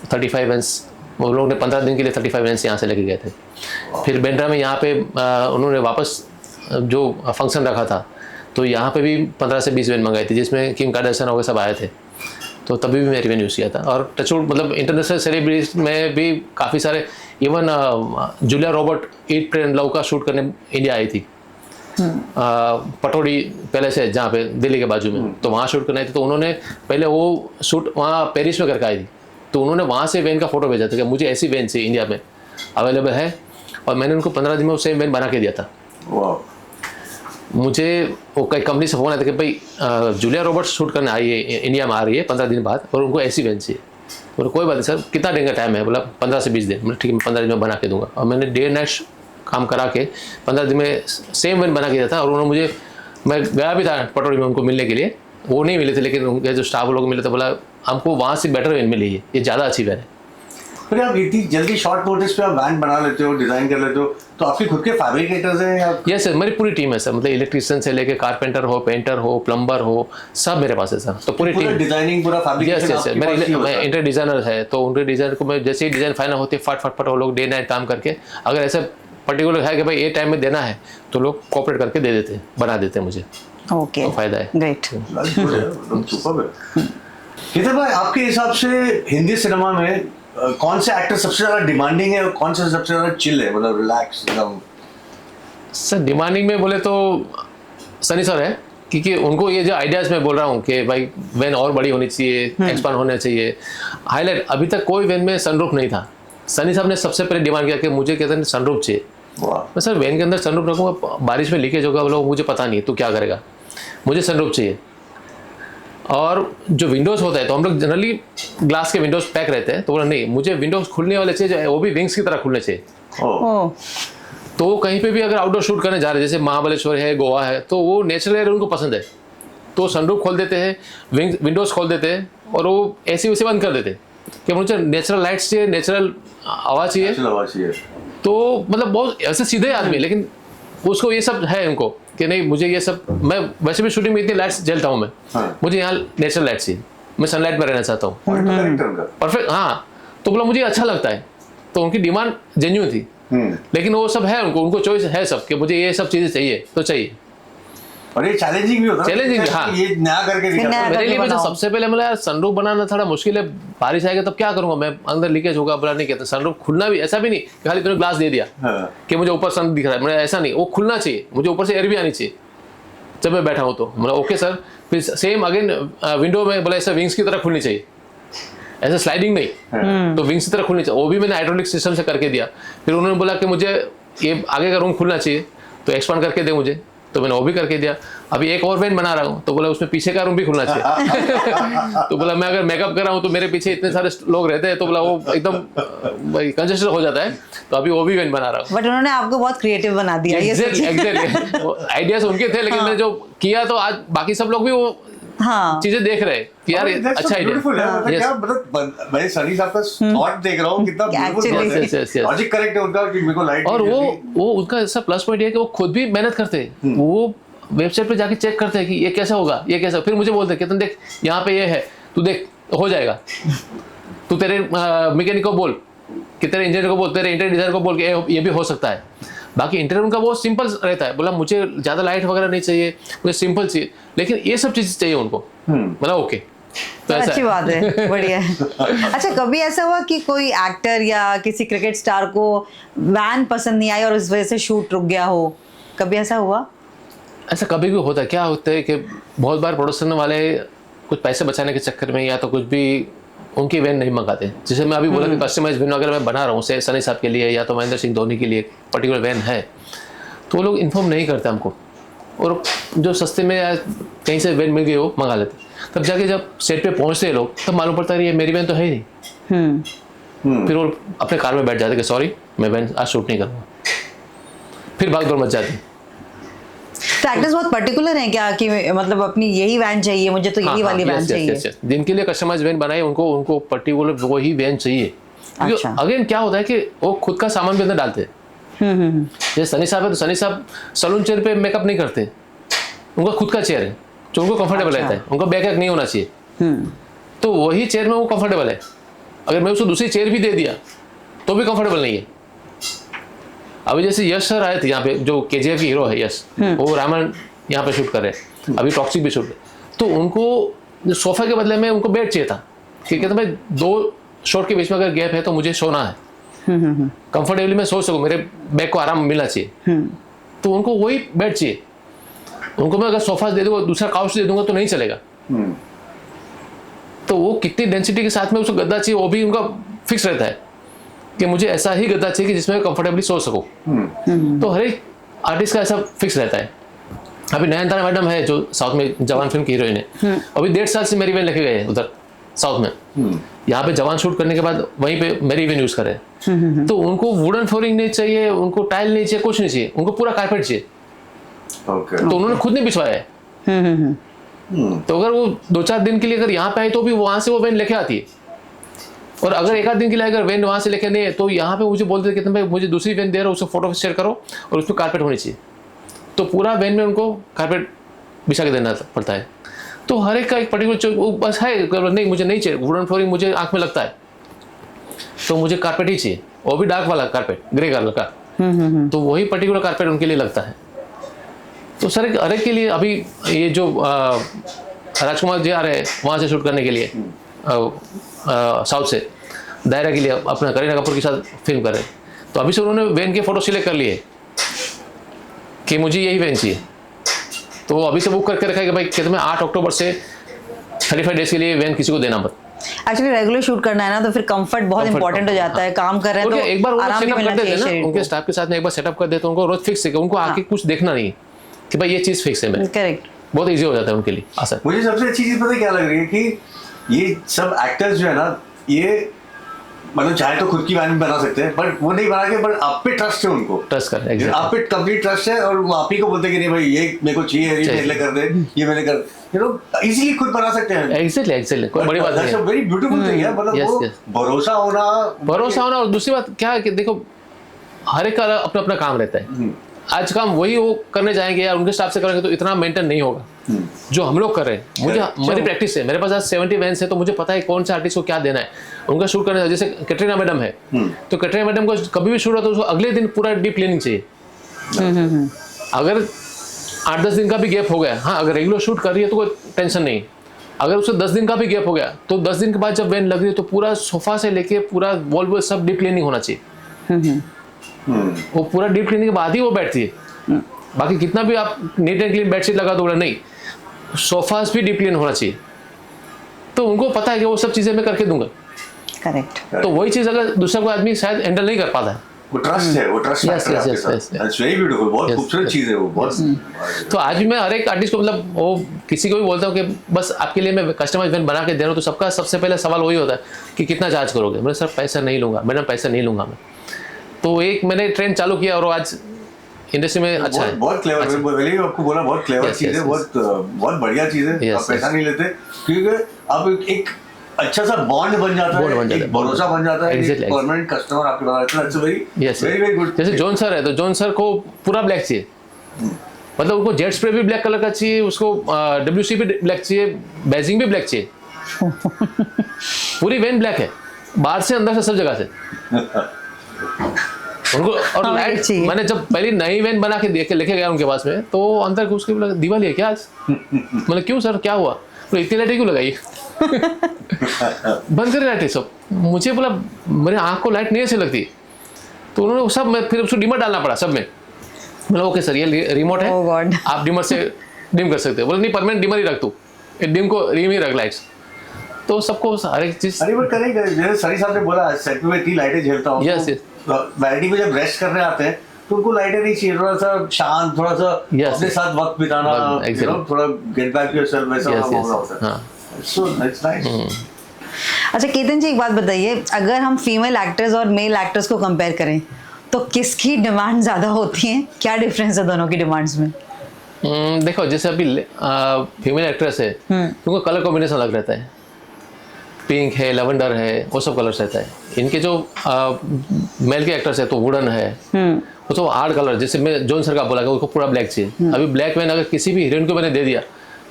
35 वैन्स वो लोग ने 15 दिन के लिए 35 वैन्स यहाँ से लेके गए थे। फिर बेंड्रा में यहाँ पे उन्होंने वापस जो फंक्शन रखा था, तो यहाँ पे भी 15 से 20 वैन मंगाई थी, जिसमें किम कार्दाशियन वगैरह सब आए थे, तो तभी भी मेरी वैन यूज़ किया था। और टचवुड मतलब इंटरनेशनल सेलिब्रिटीज में भी काफ़ी सारे, even Julia Robert eat pray and love का शूट करने इंडिया आई थी, पटौड़ी पैलेस है जहाँ पे दिल्ली के बाजू में, तो वहाँ शूट करना थी। तो उन्होंने पहले वो शूट वहाँ पेरिस में करके आई थी, तो उन्होंने वहाँ से वैन का फोटो भेजा था कि मुझे ऐसी वैन से इंडिया में अवेलेबल है, और मैंने उनको 15 दिन में सेम वैन बना के दिया था। मुझे वो कई कंपनी से फोन आया था कि भाई जूलिया रॉबर्ट्स शूट करने आई है, इंडिया में आ रही है 15 दिन बाद, और उनको ऐसी वैन चाहिए। बोले कोई बात नहीं सर, कितना दिन का टाइम है? बोला 15 से 20 दिन। मतलब ठीक है, मैं 15 दिन में बना के दूंगा। और मैंने डे नाइट काम करा के 15 दिन में सेम वैन बना के दिया था। और उन्होंने मुझे, मैं गया भी था पटौड़ी में उनको मिलने के लिए, वो नहीं मिले थे, लेकिन उनके जो स्टाफ लोग मिले थे, बोला हमको वहाँ से बेटर वैन मिली है, ये ज़्यादा अच्छी वैन है। फिर आप इतनी जल्दी शॉर्ट नोटिस पे आप वैन बना लेते हो, डिजाइन कर लेते हो, तो आपके खुद के फैब्रिकेटर्स हैं या? यस सर, मेरी पूरी टीम है सर, मतलब इलेक्ट्रिशियन से लेके कारपेंटर हो, पेंटर हो, प्लम्बर हो, सब मेरे पास है सर। तो पूरी टीम, डिजाइनिंग पूरा फैब्रिकेशन यस सर, मैं इंटीरियर डिजाइनर है, तो उनके डिजाइन को मैं जैसे ही डिजाइन फाइनल होती है, फट वो लोग डे नाइट काम करके, अगर ऐसा पर्टिकुलर है कि भाई ये टाइम में देना है, तो लोग कोऑपरेट करके दे देते हैं, बना देते हैं मुझे। ओके, तो फायदा है। ग्रेट। केतन भाई, आपके हिसाब से हिंदी सिनेमा में कौन से एक्टर सबसे ज्यादा डिमांडिंग है और कौन सा सबसे ज्यादा चिल है, मतलब रिलैक्स एकदम? सर डिमांडिंग में बोले तो सनी सर है, क्योंकि उनको ये जो आइडियाज़ मैं बोल रहा हूँ कि भाई वैन और बड़ी होनी चाहिए, एक्सपांड होना चाहिए, हाईलाइट, अभी तक कोई वैन में सनरूफ नहीं था। सनी साहब ने सबसे पहले डिमांड किया कि मुझे कहते हैं सनरूफ चाहिए। मैं सर वैन के अंदर सनरूफ रखूँगा, बारिश में लीकेज होगा, बोलो मुझे पता नहीं, तो क्या करेगा, मुझे सनरूफ चाहिए। और जो विंडोज़ होता है, तो हम लोग जनरली ग्लास के विंडोज़ पैक रहते हैं, तो बोला नहीं, मुझे विंडोज़ खुलने वाले चाहिए, वो भी विंग्स की तरह खुलने चाहिए। तो कहीं पे भी अगर आउटडोर शूट करने जा रहे हैं, जैसे महाबलेश्वर है, गोवा है, तो वो नेचुरल एयर उनको पसंद है, तो सनरूफ खोल देते हैं, विंडोज़ खोल देते हैं, और वो एसी वैसे बंद कर देते हैं कि मुझे नेचुरल लाइट्स चाहिए, नेचुरल आवाज़ चाहिए। तो मतलब बहुत ऐसे सीधे आदमी, लेकिन उसको ये सब है उनको कि नहीं, मुझे ये सब, मैं वैसे भी शूटिंग में इतनी लाइट्स जलता हूँ मैं, मुझे यहाँ नेचुरल लाइट चाहिए, मैं सनलाइट में रहना चाहता हूँ, परफेक्ट। हाँ, तो बोला मुझे अच्छा लगता है, तो उनकी डिमांड जेन्युइन थी, लेकिन वो सब है उनको चॉइस है सब कि मुझे ये सब चीज़ें चाहिए, तो चाहिए। और ये चैलेंजिंग भी होता है, चैलेंजिंग, हाँ, ये नया करके दिखाता मेरे लिए मुझे सबसे पहले मतलब यार सनरूफ बनाना थोड़ा मुश्किल है, बारिश आएगा तब क्या करूंगा मैं, अंदर लीकेज होगा, बुरा नहीं कहता। सनरूफ खुलना भी ऐसा भी नहीं कि खाली तूने ग्लास दे दिया कि मुझे ऊपर सन दिख रहा है, मतलब ऐसा नहीं, वो खुलना चाहिए, मुझे ऊपर से एयर भी आनी चाहिए जब मैं बैठा हूँ, तो मतलब ओके सर। फिर सेम अगेन विंडो में बोला ऐसा विंग्स की तरह खुलनी चाहिए, ऐसा स्लाइडिंग नहीं, तो विंग्स की तरह खुलनी चाहिए, वो भी मैंने हाइड्रोलिक सिस्टम से करके दिया। फिर उन्होंने बोला कि मुझे ये आगे का रूम खुलना चाहिए, तो एक्सपांड करके दे मुझे, तो मैंने वो भी करके दिया। अभी एक और वैन बना रहा हूँ, तो बोला उसमें पीछे का रूम भी खुलना चाहिए। तो बोला मैं अगर मेकअप कर रहा हूँ तो मेरे पीछे इतने सारे लोग रहते हैं, तो बोला वो एकदम कंजेस्टेड हो जाता है, तो अभी वो भी वैन बना रहा हूँ। बट उन्होंने आपको बहुत क्रिएटिव बना दिया। एग्जैक्टली आइडियाज उनके थे, लेकिन मैंने जो किया, तो आज बाकी सब लोग भी वो चीजें देख रहे हैं कि यार अच्छा आइडिया। क्या मतलब मैं सनी साहब का थॉट देख रहा हूँ, कितना ब्यूटीफुल लॉजिक करेक्ट है उनका कि मेरे को लाइट। और वो उसका ऐसा प्लस पॉइंट है कि वो खुद भी मेहनत करते हैं, वो वेबसाइट पे जाके चेक करते हैं कि ये कैसा होगा, ये कैसा, फिर मुझे बोलते हैं कि तुम देख यहाँ पे ये है, तू देख हो जाएगा, तू तेरे मैकेनिक को बोल, कि तेरे इंजीनियर को बोल, तेरे इंटीरियर डिजाइनर को बोल के ये भी हो सकता है। बाकी इंटीरियर उनका बहुत सिंपल रहता है, बोला मुझे ज़्यादा लाइट वगैरह नहीं चाहिए, मुझे सिंपल चाहिए, लेकिन ये सब चीज़ें चाहिए उनको। मतलब ओके तो ऐसा अच्छी बात है, बढ़िया है। अच्छा, कभी ऐसा हुआ कि कोई एक्टर या किसी क्रिकेट स्टार को वैन पसंद नहीं आई और इस वजह से शूट रुक गया हो, कभी ऐसा हुआ? ऐसा कभी भी होता है। क्या होता है कि बहुत बार प्रोडक्शन वाले कुछ पैसे बचाने के चक्कर में या तो कुछ भी उनकी वैन नहीं मंगाते। जैसे मैं अभी बोला कि कस्टमाइज वैन अगर मैं बना रहा हूँ से सनी साहब के लिए या तो महेंद्र सिंह धोनी के लिए पर्टिकुलर वैन है, तो वो लोग इन्फॉर्म नहीं करते हमको, और जो सस्ते में या कहीं से वैन मिल गई वो मंगा लेते। तब जाके जब सेट पे पहुँचते हैं लोग, तब मालूम पड़ता है ये मेरी वैन तो है ही नहीं। फिर वो अपने कार में बैठ जाते कि सॉरी मैं वैन आज शूट नहीं करूँगा, फिर भाग दौड़ मच जाती। तो एक्टर्स बहुत पर्टिकुलर हैं क्या कि मतलब अपनी यही वैन चाहिए, मुझे तो यही वाली वैन चाहिए? जिनके लिए कस्टमाइज वैन बनाए उनको पर्टिकुलर वही वैन चाहिए। अच्छा। अगेन क्या होता है कि वो खुद का सामान भी अंदर डालते हैं। जैसे सनी साहब है तो सनी साहब सलून चेयर पे मेकअप नहीं करते, उनका खुद का चेयर है जो उनको कंफर्टेबल रहता है, उनका बैक नहीं होना चाहिए। तो वही चेयर में वो कंफर्टेबल है। अगर मैं उसको दूसरी चेयर भी दे दिया तो भी कंफर्टेबल नहीं है। अभी जैसे यश सर आए थे यहाँ पे, जो केजीएफ की हीरो है यश, वो रामन यहाँ पे शूट कर रहे हैं, अभी टॉक्सिक भी शूट। तो उनको सोफा के बदले में उनको बेड चाहिए था कि कहते भाई 2 शॉट के बीच में अगर गैप है तो मुझे सोना है, कंफर्टेबली मैं सो सकूँ, मेरे बैक को आराम मिलना चाहिए। तो उनको वही बेड चाहिए। उनको मैं अगर सोफा दे दूंगा, दूसरा काउच दे दूंगा तो नहीं चलेगा। तो वो कितनी डेंसिटी के साथ में उसको गद्दा चाहिए वो भी उनका फिक्स रहता है कि मुझे ऐसा ही गद्दा चाहिए कि जिसमें कंफर्टेबली सो सकूं। तो हर एक आर्टिस्ट का ऐसा फिक्स रहता है। अभी नयनतारा मैडम है जो साउथ में जवान फिल्म की हीरोइन है, अभी 1.5 साल से मेरी वैन लेके गए उधर साउथ में। यहाँ पे जवान शूट करने के बाद वहीं पे मेरी वैन यूज करे। तो उनको वुडन फ्लोरिंग नहीं चाहिए, उनको टाइल नहीं चाहिए, कुछ नहीं चाहिए, उनको पूरा कारपेट चाहिए। तो उन्होंने खुद नहीं बिछवाया है। तो अगर वो 2-4 दिन के लिए अगर यहाँ पे आए तो भी वहां से वो वैन लेके आती है। और अगर 1 आध दिन के लिए अगर वैन वहां से लेके नहीं है तो यहाँ पे मुझे बोलते थे कि भाई मुझे दूसरी वैन दे रहा हूँ, उसको फोटो शेयर करो और उसमें कारपेट होनी चाहिए। तो पूरा वैन में उनको कारपेट बिछा के देना पड़ता है। तो हर एक का एक पर्टिकुलर बस है, नहीं मुझे नहीं चाहिए वुडन फ्लोरिंग, मुझे आंख में लगता है तो मुझे कारपेट ही चाहिए, वो भी डार्क वाला कारपेट, ग्रे कलर का। तो वही पर्टिकुलर कारपेट उनके लिए लगता है। तो सर हर एक के लिए अभी ये जो राजकुमार जी आ रहे हैं वहाँ से शूट करने के लिए साउथ से, दायरा के लिए अपना करीना कपूर के साथ फिल्म कर रहे हैं, तो अभी से उन्होंने वैन के फोटो सिलेक्ट कर लिए कि मुझे यही वैन चाहिए। तो अभी से बुक करके रखा है कि भाई कहते मैं 8 अक्टूबर से 35 डेज के लिए वैन किसी को देना मत। एक्चुअली रेगुलर शूट करना है ना तो फिर कंफर्ट बहुत इंपॉर्टेंट हो जाता है। काम कर रहे हैं तो एक बार आराम भी मिलना चाहिए उनके स्टाफ के साथ में एक बार सेटअप कर देते तो उनको रोज फिक्स है कि उनको आके कुछ देखना नहीं कि भाई ये चीज फिक्स है मेरे। करेक्ट, बहुत इजी हो जाता है उनके लिए आसान। मुझे सबसे अच्छी चीज पता है क्या लग रही है कि ये सब एक्टर्स जो है ना, ये मतलब चाहे तो खुद की वैन बना सकते हैं बट वो नहीं बना के, बट आप पे ट्रस्ट है, उनको ट्रस्ट कर exactly. आप पे कंप्लीट ट्रस्ट है और वो आप ही को बोलते हैं कि नहीं भाई ये मेरे को चाहिए, ये मेरे लिए कर दे, ये मैंने कर, यू नो इजीली खुद बना सकते हैं। एग्जैक्टली कोई बड़ी बात नहीं है। वेरी ब्यूटीफुल थिंग है, मतलब वो भरोसा होना। और दूसरी बात क्या है कि देखो हर एक का अपना अपना काम रहता है। आज काम वही वो करने जाएंगे या उनके स्टाफ से करेंगे तो इतना मेंटेन नहीं होगा जो हम लोग कर रहे हैं। मुझे मेरी प्रैक्टिस है, मेरे पास आज 70 वैन्स है तो मुझे पता है कौन से आर्टिस्ट को क्या देना है, उनका शूट करना है। जैसे कैटरीना मैडम है तो कैटरीना मैडम को कभी भी शूट होता है तो अगले दिन पूरा डीप क्लीनिंग चाहिए। अगर 8-10 दिन का भी गैप हो गया, हाँ अगर रेगुलर शूट कर रही है तो कोई टेंशन नहीं। अगर उससे 10 दिन का भी गैप हो गया तो 10 दिन के बाद जब वैन लग रही है तो पूरा सोफा से लेके पूरा वॉल सब डीप क्लीनिंग होना चाहिए। वो पूरा डीप क्लीनिंग के बाद ही वो बैठती है। बाकी कितना भी आप नीट एंड क्लीन बेडशीट लगा दो, नहीं सोफास भी डीप क्लीन होना चाहिए। तो उनको पता है कि वो सब चीजें मैं करके दूंगा। करेक्ट। तो वही चीज अगर दूसरा कोई आदमी शायद हैंडल नहीं कर पाता है। वो ट्रस्ट है, वो trust Yes, yes, yes, yes, yes. It's very beautiful, बहुत खूबसूरत चीज है वो, बहुत। तो आज भी मैं हर एक आर्टिस्ट को मतलब वो किसी को भी बोलता हूँ कि बस आपके लिए मैं कस्टमाइज वैन बना के दे रहा हूँ, तो सबका सबसे पहले सवाल वही होता है कि कितना चार्ज करोगे। मैंने सर पैसा नहीं लूंगा, मैडम पैसा नहीं लूंगा मैं। तो एक मैंने ट्रेंड चालू किया और आज इंडस्ट्री में अच्छा है। बहुत क्लेवर, मैंने आपको बोला बहुत क्लेवर चीज है, बहुत बढ़िया चीज है। आप पैसा नहीं लेते क्योंकि आप एक अच्छा सा बॉन्ड बन जाता है, एक भरोसा बन जाता है, एक परमानेंट कस्टमर आपके पास आता है। It's very very good. जैसे जॉन सर है तो जॉन सर को पूरा ब्लैक चाहिए, मतलब उनको जेट स्प्रे भी ब्लैक कलर का चाहिए, उसको WC भी ब्लैक चाहिए, बैजिंग भी ब्लैक चाहिए। पूरी वैन ब्लैक है, बाहर से अंदर से सब जगह से उनको। और लाइट मैंने जब पहली नई वैन बना के लेके गया उनके पास में तो अंदर उसके दिवाली है क्या आज? मतलब क्यों सर क्या हुआ? तो इतनी लाइटें क्यों लगाई? बंद करे लाइटें सब। मुझे बोला मेरे आँख को लाइट नहीं अच्छी लगती, तो उन्होंने सब में फिर उसको डिमर डालना पड़ा सब में। बोला ओके सर ये रिमोट है, Oh God. आप डिमर से डिम कर सकते हो। बोले नहीं परमानेंट डिमर ही रख तू, डिम को रिम ही रख लाइट्स। तो सबको हर एक चीज अरे बट करेंगे, जैसे सनी साहब ने बोला सेट में इतनी लाइटें झेलता हूँ, Yes, yes. वैरायटी में जब रेस्ट करने आते हैं तो उनको लाइटें नहीं चाहिए, थोड़ा सा शांत, थोड़ा सा Yes, अपने yes. साथ वक्त बिताना, Exactly. थोड़ा गेट बैक टू योरसेल्फ, वैसा Yes, मामला yes. होता है। हाँ। So it's nice. अच्छा केतन जी, एक बात बताइए, अगर हम फीमेल एक्टर्स और मेल एक्टर्स को कंपेयर करें तो किसकी डिमांड ज़्यादा होती है? क्या डिफरेंस है दोनों की डिमांड्स में? देखो जैसे अभी फीमेल एक्ट्रेस है उनको कलर कॉम्बिनेशन अलग रहता है, पिंक है, लेवेंडर है, वो सब कलर्स रहता है। इनके जो मेल के एक्टर्स है तो वुडन है, वो तो हार्ड कलर, जैसे मैं जॉन सर का बोला कि उनको पूरा ब्लैक चाहिए। अभी ब्लैक मैन अगर किसी भी हीरोइन को मैंने दे दिया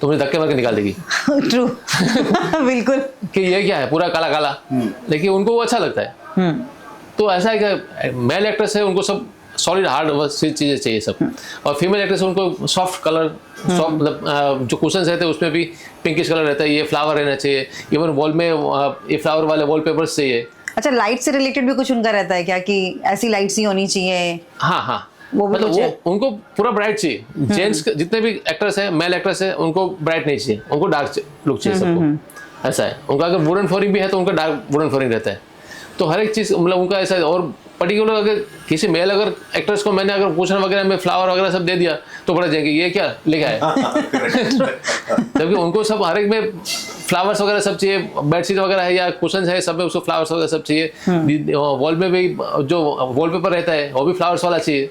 तो मुझे धक्के मार के निकाल देगी ट्रू बिल्कुल। कि ये क्या है, पूरा काला काला, लेकिन उनको वो अच्छा लगता है। तो ऐसा है कि मेल एक्ट्रेस है उनको सब सॉलिड हार्ड चीज़ें चाहिए सब, और फीमेल एक्ट्रेस है उनको सॉफ्ट कलर, सॉफ्ट मतलब जो कुशन्स रहते हैं उसमें भी पिंकिश कलर रहता है, ये फ्लावर रहना चाहिए, इवन वॉल में ये फ्लावर वाले वॉलपेपर्स चाहिए। अच्छा लाइट से रिलेटेड भी कुछ उनका रहता है क्या, कि ऐसी लाइट्स ही होनी चाहिए? हाँ हाँ, वो भी मतलब कुछ है? वो उनको पूरा ब्राइट चाहिए। जेंट्स जितने भी एक्टर्स हैं, मेल एक्टर्स हैं, उनको ब्राइट नहीं चाहिए, उनको डार्क लुक चाहिए सबको। ऐसा है, उनका अगर वुडन फ्लोरिंग भी है तो उनका डार्क वुडन फ्लोरिंग रहता है। तो हर एक चीज़ मतलब उनका ऐसा है। और पर्टिकुलर अगर किसी मेल अगर एक्ट्रेस को मैंने अगर कुशन वगैरह में फ्लावर वगैरह सब दे दिया तो बड़ा जाएंगे ये क्या लेके आए। जबकि उनको सब हर एक में फ्लावर्स वगैरह सब चाहिए, बेडशीट वगैरह है या कुशन्स है सब में उसको फ्लावर्स वगैरह सब चाहिए। वॉल में भी जो वॉलपेपर रहता है वो भी फ्लावर्स वाला चाहिए।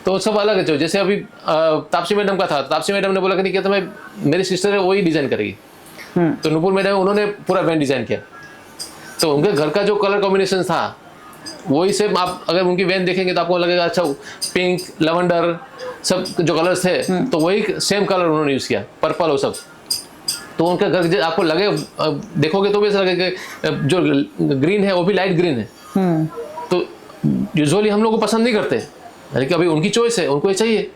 तो सब अलग है। जैसे अभी तापसी मैडम का था, तापसी मैडम ने बोला कि नहीं कि तुम्हें मेरी सिस्टर है वही डिज़ाइन करेगी, तो नुपुर मैडम उन्होंने पूरा वैन डिज़ाइन किया। तो उनके घर का जो कलर कॉम्बिनेशन था वही सेम, आप अगर उनकी वैन देखेंगे तो आपको लगेगा अच्छा पिंक, लेवेंडर सब जो कलर्स थे तो वही सेम कलर उन्होंने यूज़ किया, पर्पल वो सब। तो उनका घर आपको लगे देखोगे तो भी ऐसा लगे कि जो ग्रीन है वो भी लाइट ग्रीन है। तो यूजुअली हम लोग को पसंद नहीं करते, लेकिन अभी उनकी चॉइस है, उनको ये चाहिए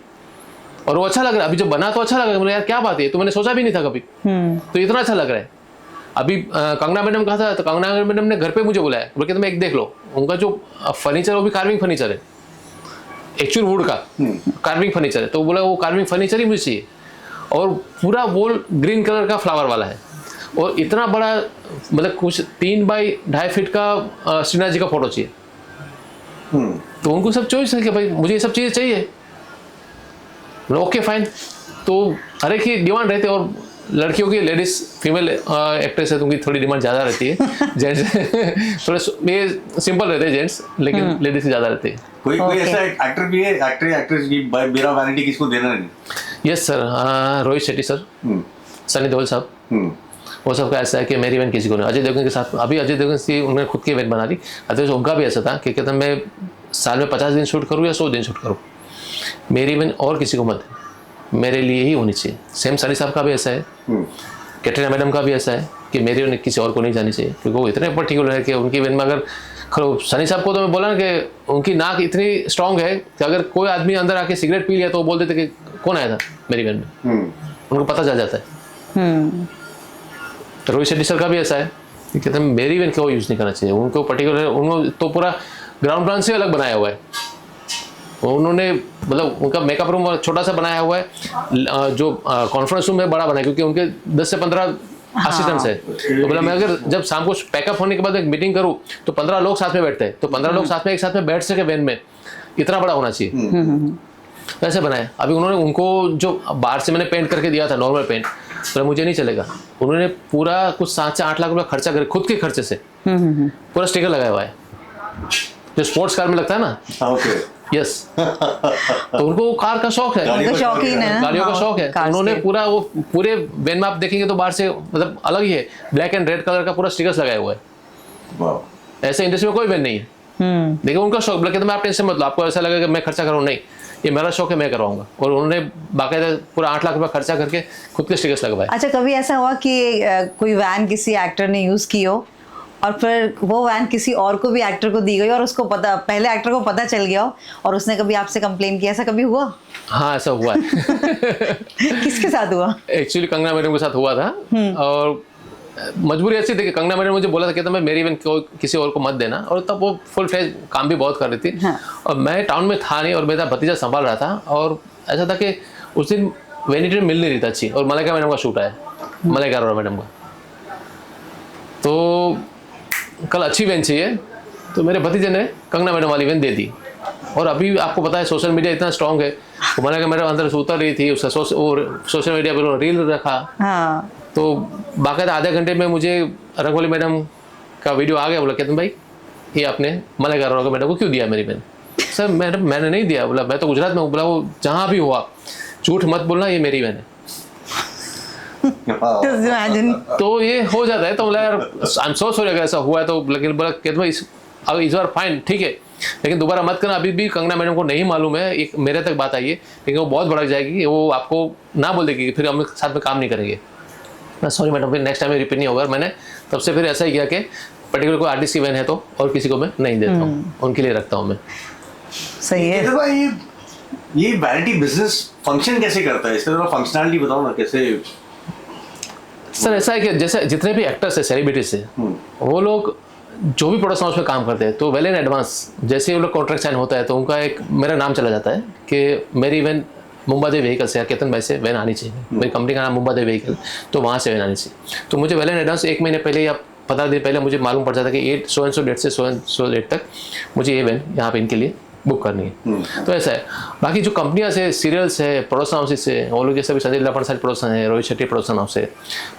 और वो अच्छा लग रहा है। अभी जब बना तो अच्छा लग रहा है, मैंने यार क्या बात है, तो मैंने सोचा भी नहीं था कभी, तो इतना अच्छा लग रहा है। अभी कंगना मैडम कहा था तो कंगना मैडम ने घर पे मुझे बुलाया, बोले कि तुम एक देख लो, उनका जो फर्नीचर वो भी कार्विंग फर्नीचर है, एक्चुअल वुड का कार्विंग फर्नीचर है। तो बोला वो कार्विंग फर्नीचर ही मुझे चाहिए, और पूरा वॉल ग्रीन कलर का फ्लावर वाला है, और इतना बड़ा मतलब कुछ 3 बाई 2.5 फीट का श्रीनाथ जी का फोटो चाहिए। तो उनको सब चॉइस है कि भाई मुझे ये सब चीज़ें चाहिए, ओके फाइन। तो हर एक की डिमांड रहती है, और लड़कियों की लेडीज फीमेल एक्ट्रेस है तो उनकी थोड़ी डिमांड ज़्यादा रहती है। जेंट्स थोड़े ये सिंपल रहते हैं जेंट्स, लेकिन लेडीज की ज़्यादा रहती है। कोई ऐसा एक्टर भी है, एक्ट्रेस की मेरा वैनिटी किसको देना नहीं? Yes sir, Rohit Shetty sir, Sunny Deol साहब, वो सबका ऐसा है कि मेरी इवेंट किसी को नहीं। अजय देवगन के साथ अभी अजय देवगन की उन्होंने खुद की इवेंट बना दी, अतः उनका भी ऐसा था कि कहता मैं साल में 50 दिन शूट करूँ या 100 दिन शूट करूँ, मेरी इवेंट और किसी को मत, मेरे लिए ही होनी चाहिए। सेम सनी साहब का भी ऐसा है, कैटरीना मैडम का भी ऐसा है कि मेरी इवेंट किसी और को नहीं जानी चाहिए, क्योंकि वो इतने पर्टिकुलर है कि उनकी इवेंट में अगर सनी साहब को तो मैं बोला ना कि उनकी नाक इतनी स्ट्रांग है कि अगर कोई आदमी अंदर आके सिगरेट पी लिया तो वो बोल देते कि कौन आया था मेरी इवेंट में, उनको पता चल जाता है। तो रोहित शेट्टी सर का भी ऐसा है कि कहते हैं मेरी इवेंट को यूज़ नहीं करना चाहिए, उनको पर्टिकुलर उन्होंने तो पूरा ग्राउंड प्लान से अलग बनाया हुआ है। उन्होंने मतलब उनका मेकअप रूम छोटा सा बनाया हुआ है, जो कॉन्फ्रेंस रूम है बड़ा बनाया, क्योंकि उनके 10 से 15 असिस्टेंट्स है। तो बोला मैं अगर जब शाम को पैकअप होने के बाद एक मीटिंग करूँ तो 15 लोग साथ में बैठते हैं, तो 15 लोग साथ में एक साथ में बैठ सके वैन में, इतना बड़ा होना चाहिए। वैसे बनाया। अभी उन्होंने उनको जो बाहर से मैंने पेंट करके दिया था नॉर्मल पेंट, तो मुझे नहीं चलेगा, उन्होंने पूरा कुछ 7 से 8 लाख रुपया खर्चा कर खुद के खर्चे से पूरा स्टिकर लगाया हुआ है, जो स्पोर्ट्स कार में लगता है ना। यस। तो उनको वो कार का शौक है, गाड़ियों का शौक है। तो उन्होंने पूरा वो पूरे वैन में आप देखेंगे तो बाहर से मतलब अलग ही है, ब्लैक एंड रेड कलर का पूरा स्टिकर्स लगाया हुआ है। ऐसे इंडस्ट्री में कोई वैन नहीं है। देखिए उनका शौक, बोले तो मैं आप टेंशन मत लो, आपको ऐसा लगेगा कि मैं खर्चा करूँ, नहीं, ये मेरा शौक है, मैं करवाऊंगा। और उन्होंने बाकायदा पूरा 8 लाख रुपया खर्चा करके खुद के स्टिकर्स लगवाए। अच्छा कभी ऐसा हुआ कि कोई वैन किसी एक्टर ने यूज की हो और फिर वो वैन किसी और को भी एक्टर को दी गई और उसको पता, पहले एक्टर को पता चल गया हो और उसने कभी आपसे कंप्लेन किया, ऐसा कभी हुआ? हाँ ऐसा हुआ है। किसके साथ हुआ? एक्चुअली कंगना मैडम के साथ हुआ था। और मजबूरी ऐसी थी कि कंगना मैडम मुझे बोला था कि मैं मेरी इवेंट को किसी और को मत देना, और तब वो फुल फ्लेज काम भी बहुत कर रही थी। हाँ। और मैं टाउन में था नहीं और मेरा भतीजा संभाल रहा था, और ऐसा था कि उस दिन वेनिटी मिल नहीं रही था अच्छी, और मलाइका मैडम का शूट आया, मलाइका अरोड़ा मैडम का। तो कल अच्छी वैन चाहिए, तो मेरे भतीजे ने कंगना मैडम वाली वैन दे दी। और अभी आपको पता है सोशल मीडिया इतना स्ट्रांग है, तो मलाइका मैडम अंदर से उतर रही थी, उसका सोशल मीडिया पर रील रखा। हाँ। तो बाकायदा आधे घंटे में मुझे रंगोली मैडम का वीडियो आ गया। बोला कहते भाई ये आपने मलाइका अरोड़ा मैडम को क्यों दिया मेरी वैन? सर मैडम मैंने नहीं दिया। बोला मैं तो गुजरात में हूँ। बोला वो जहाँ भी हुआ झूठ मत बोलना, ये मेरी वैन है। इमेजिन। तो ये हो जाता है। तो बोला यार आई एम सो सॉरी अगर ऐसा हुआ है तो। लेकिन बोला कहते भाई अब इस बार फाइन ठीक है, लेकिन दोबारा मत करना। अभी भी कंगना मैडम को नहीं मालूम है, एक मेरे तक बात आई है, लेकिन वो बहुत भड़क जाएगी, वो आपको ना बोल देगी, फिर हम साथ में काम नहीं करेंगे। सॉरी मैडम, फिर नेक्स्ट टाइम रिपीट नहीं होगा। मैंने तब से फिर ऐसा ही किया कि पर्टिकुलर कोई आर्टिस्ट की वैन है तो और किसी को मैं नहीं देता हूँ, उनके लिए रखता हूँ मैं। सही है। तो भाई ये वैनिटी बिजनेस फंक्शन कैसे करता है? इसका थोड़ा फंक्शनैलिटी बताओ ना कैसे। सर ऐसा है कि जैसे जितने भी एक्टर्स है, सेलिब्रिटीज है, वो लोग जो भी प्रोडक्शन हाउस में काम करते हैं, तो वेल इन एडवांस जैसे ही वो लोग कॉन्ट्रैक्ट साइन होता है तो उनका एक मेरा नाम चला जाता है कि मेरी वैन मुंबादेवी व्हीकल से या केतन भाई से वैन आनी चाहिए। मेरी कंपनी का नाम मुंबादेवी व्हीकल, तो वहाँ से वैन आनी चाहिए। तो मुझे वेल इन एडवांस 1 महीने पहले या 15 दिन पहले मुझे मालूम पड़ जाता है कि 8 डेट से 100 डेट तक मुझे ये वैन यहाँ पे इनके लिए बुक करनी है। तो ऐसा है। बाकी जो कंपनियाँ से सीरियल्स है, प्रोडक्शन हाउसेस है, वो लोग जैसे अभी संजय लीला भंसाली प्रोडक्शन है, रोहित शेट्टी प्रोडक्शन हाउस है,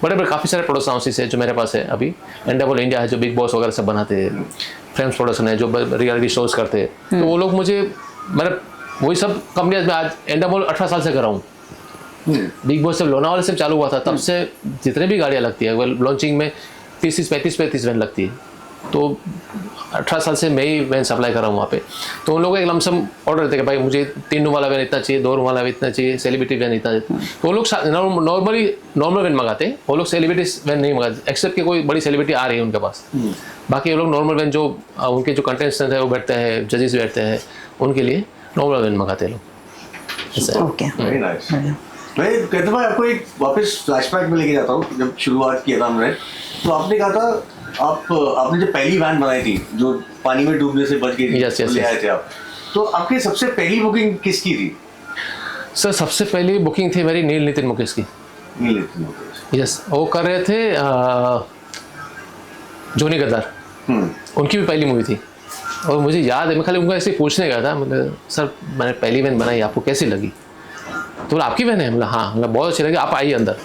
बड़े बड़े काफ़ी सारे प्रोडक्शन हाउसेस है जो मेरे पास है अभी। एंडेवल इंडिया है जो बिग बॉस वगैरह सब बनाते हैं, फ्रेम्स प्रोडक्शन है जो रियलिटी शोज करते हैं। तो वो लोग मुझे मतलब वही सब कंपनियाँ में आज एंडेवल 18 साल से कर रहा हूँ। बिग बॉस से लोनावाला से चालू हुआ था, तब से जितने भी गाड़ियाँ लगती है, वो लॉन्चिंग में 30-35 वैन लगती है। तो 18 साल से मैं ही वैन सप्लाई कर रहा हूँ वहाँ पे। तो उन लोगों को एक लमसम ऑर्डर देते कि भाई मुझे 3 रूम वाला वैन इतना चाहिए, 2 रूम वाला इतना चाहिए, सेलिब्रिटी वैन इतना चाहिए। तो वो लोग नॉर्मल वैन मंगाते हैं, वो लोग सेलिब्रिटी वैन नहीं मंगाते, एक्सेप्ट कि कोई बड़ी सेलिब्रिटी आ रही है उनके पास। बाकी वो लोग नॉर्मल वैन जो उनके जो कंटेस्टेंट है वो बैठते हैं, जजेस बैठते हैं, उनके लिए नॉर्मल वैन मंगाते हैं लोग। ओके। Very nice. मैं कहता हूँ आपको एक वापस फ्लैशबैक में लेके जाता हूँ। जब शुरुआत किया था हमने, तो आपने कहा था आपने जो पहली वैन बनाई थी जो पानी में डूबने से बच गई थी, Yes, ले आए थे आप, तो आपकी सबसे पहली बुकिंग किसकी थी? सर सबसे पहली बुकिंग थी मेरी नील नितिन मुकेश की। नील नितिन मुकेश। यस, वो कर रहे थे जोनी गद्दार, उनकी भी पहली मूवी थी। और मुझे याद है मैं खाली उनको ऐसे पूछने गया था, मतलब सर मैंने पहली वैन बनाई, आपको कैसी लगी? तो बोला आपकी वैन है? मतलब हाँ, मतलब बहुत अच्छी लगी, आप आइए अंदर।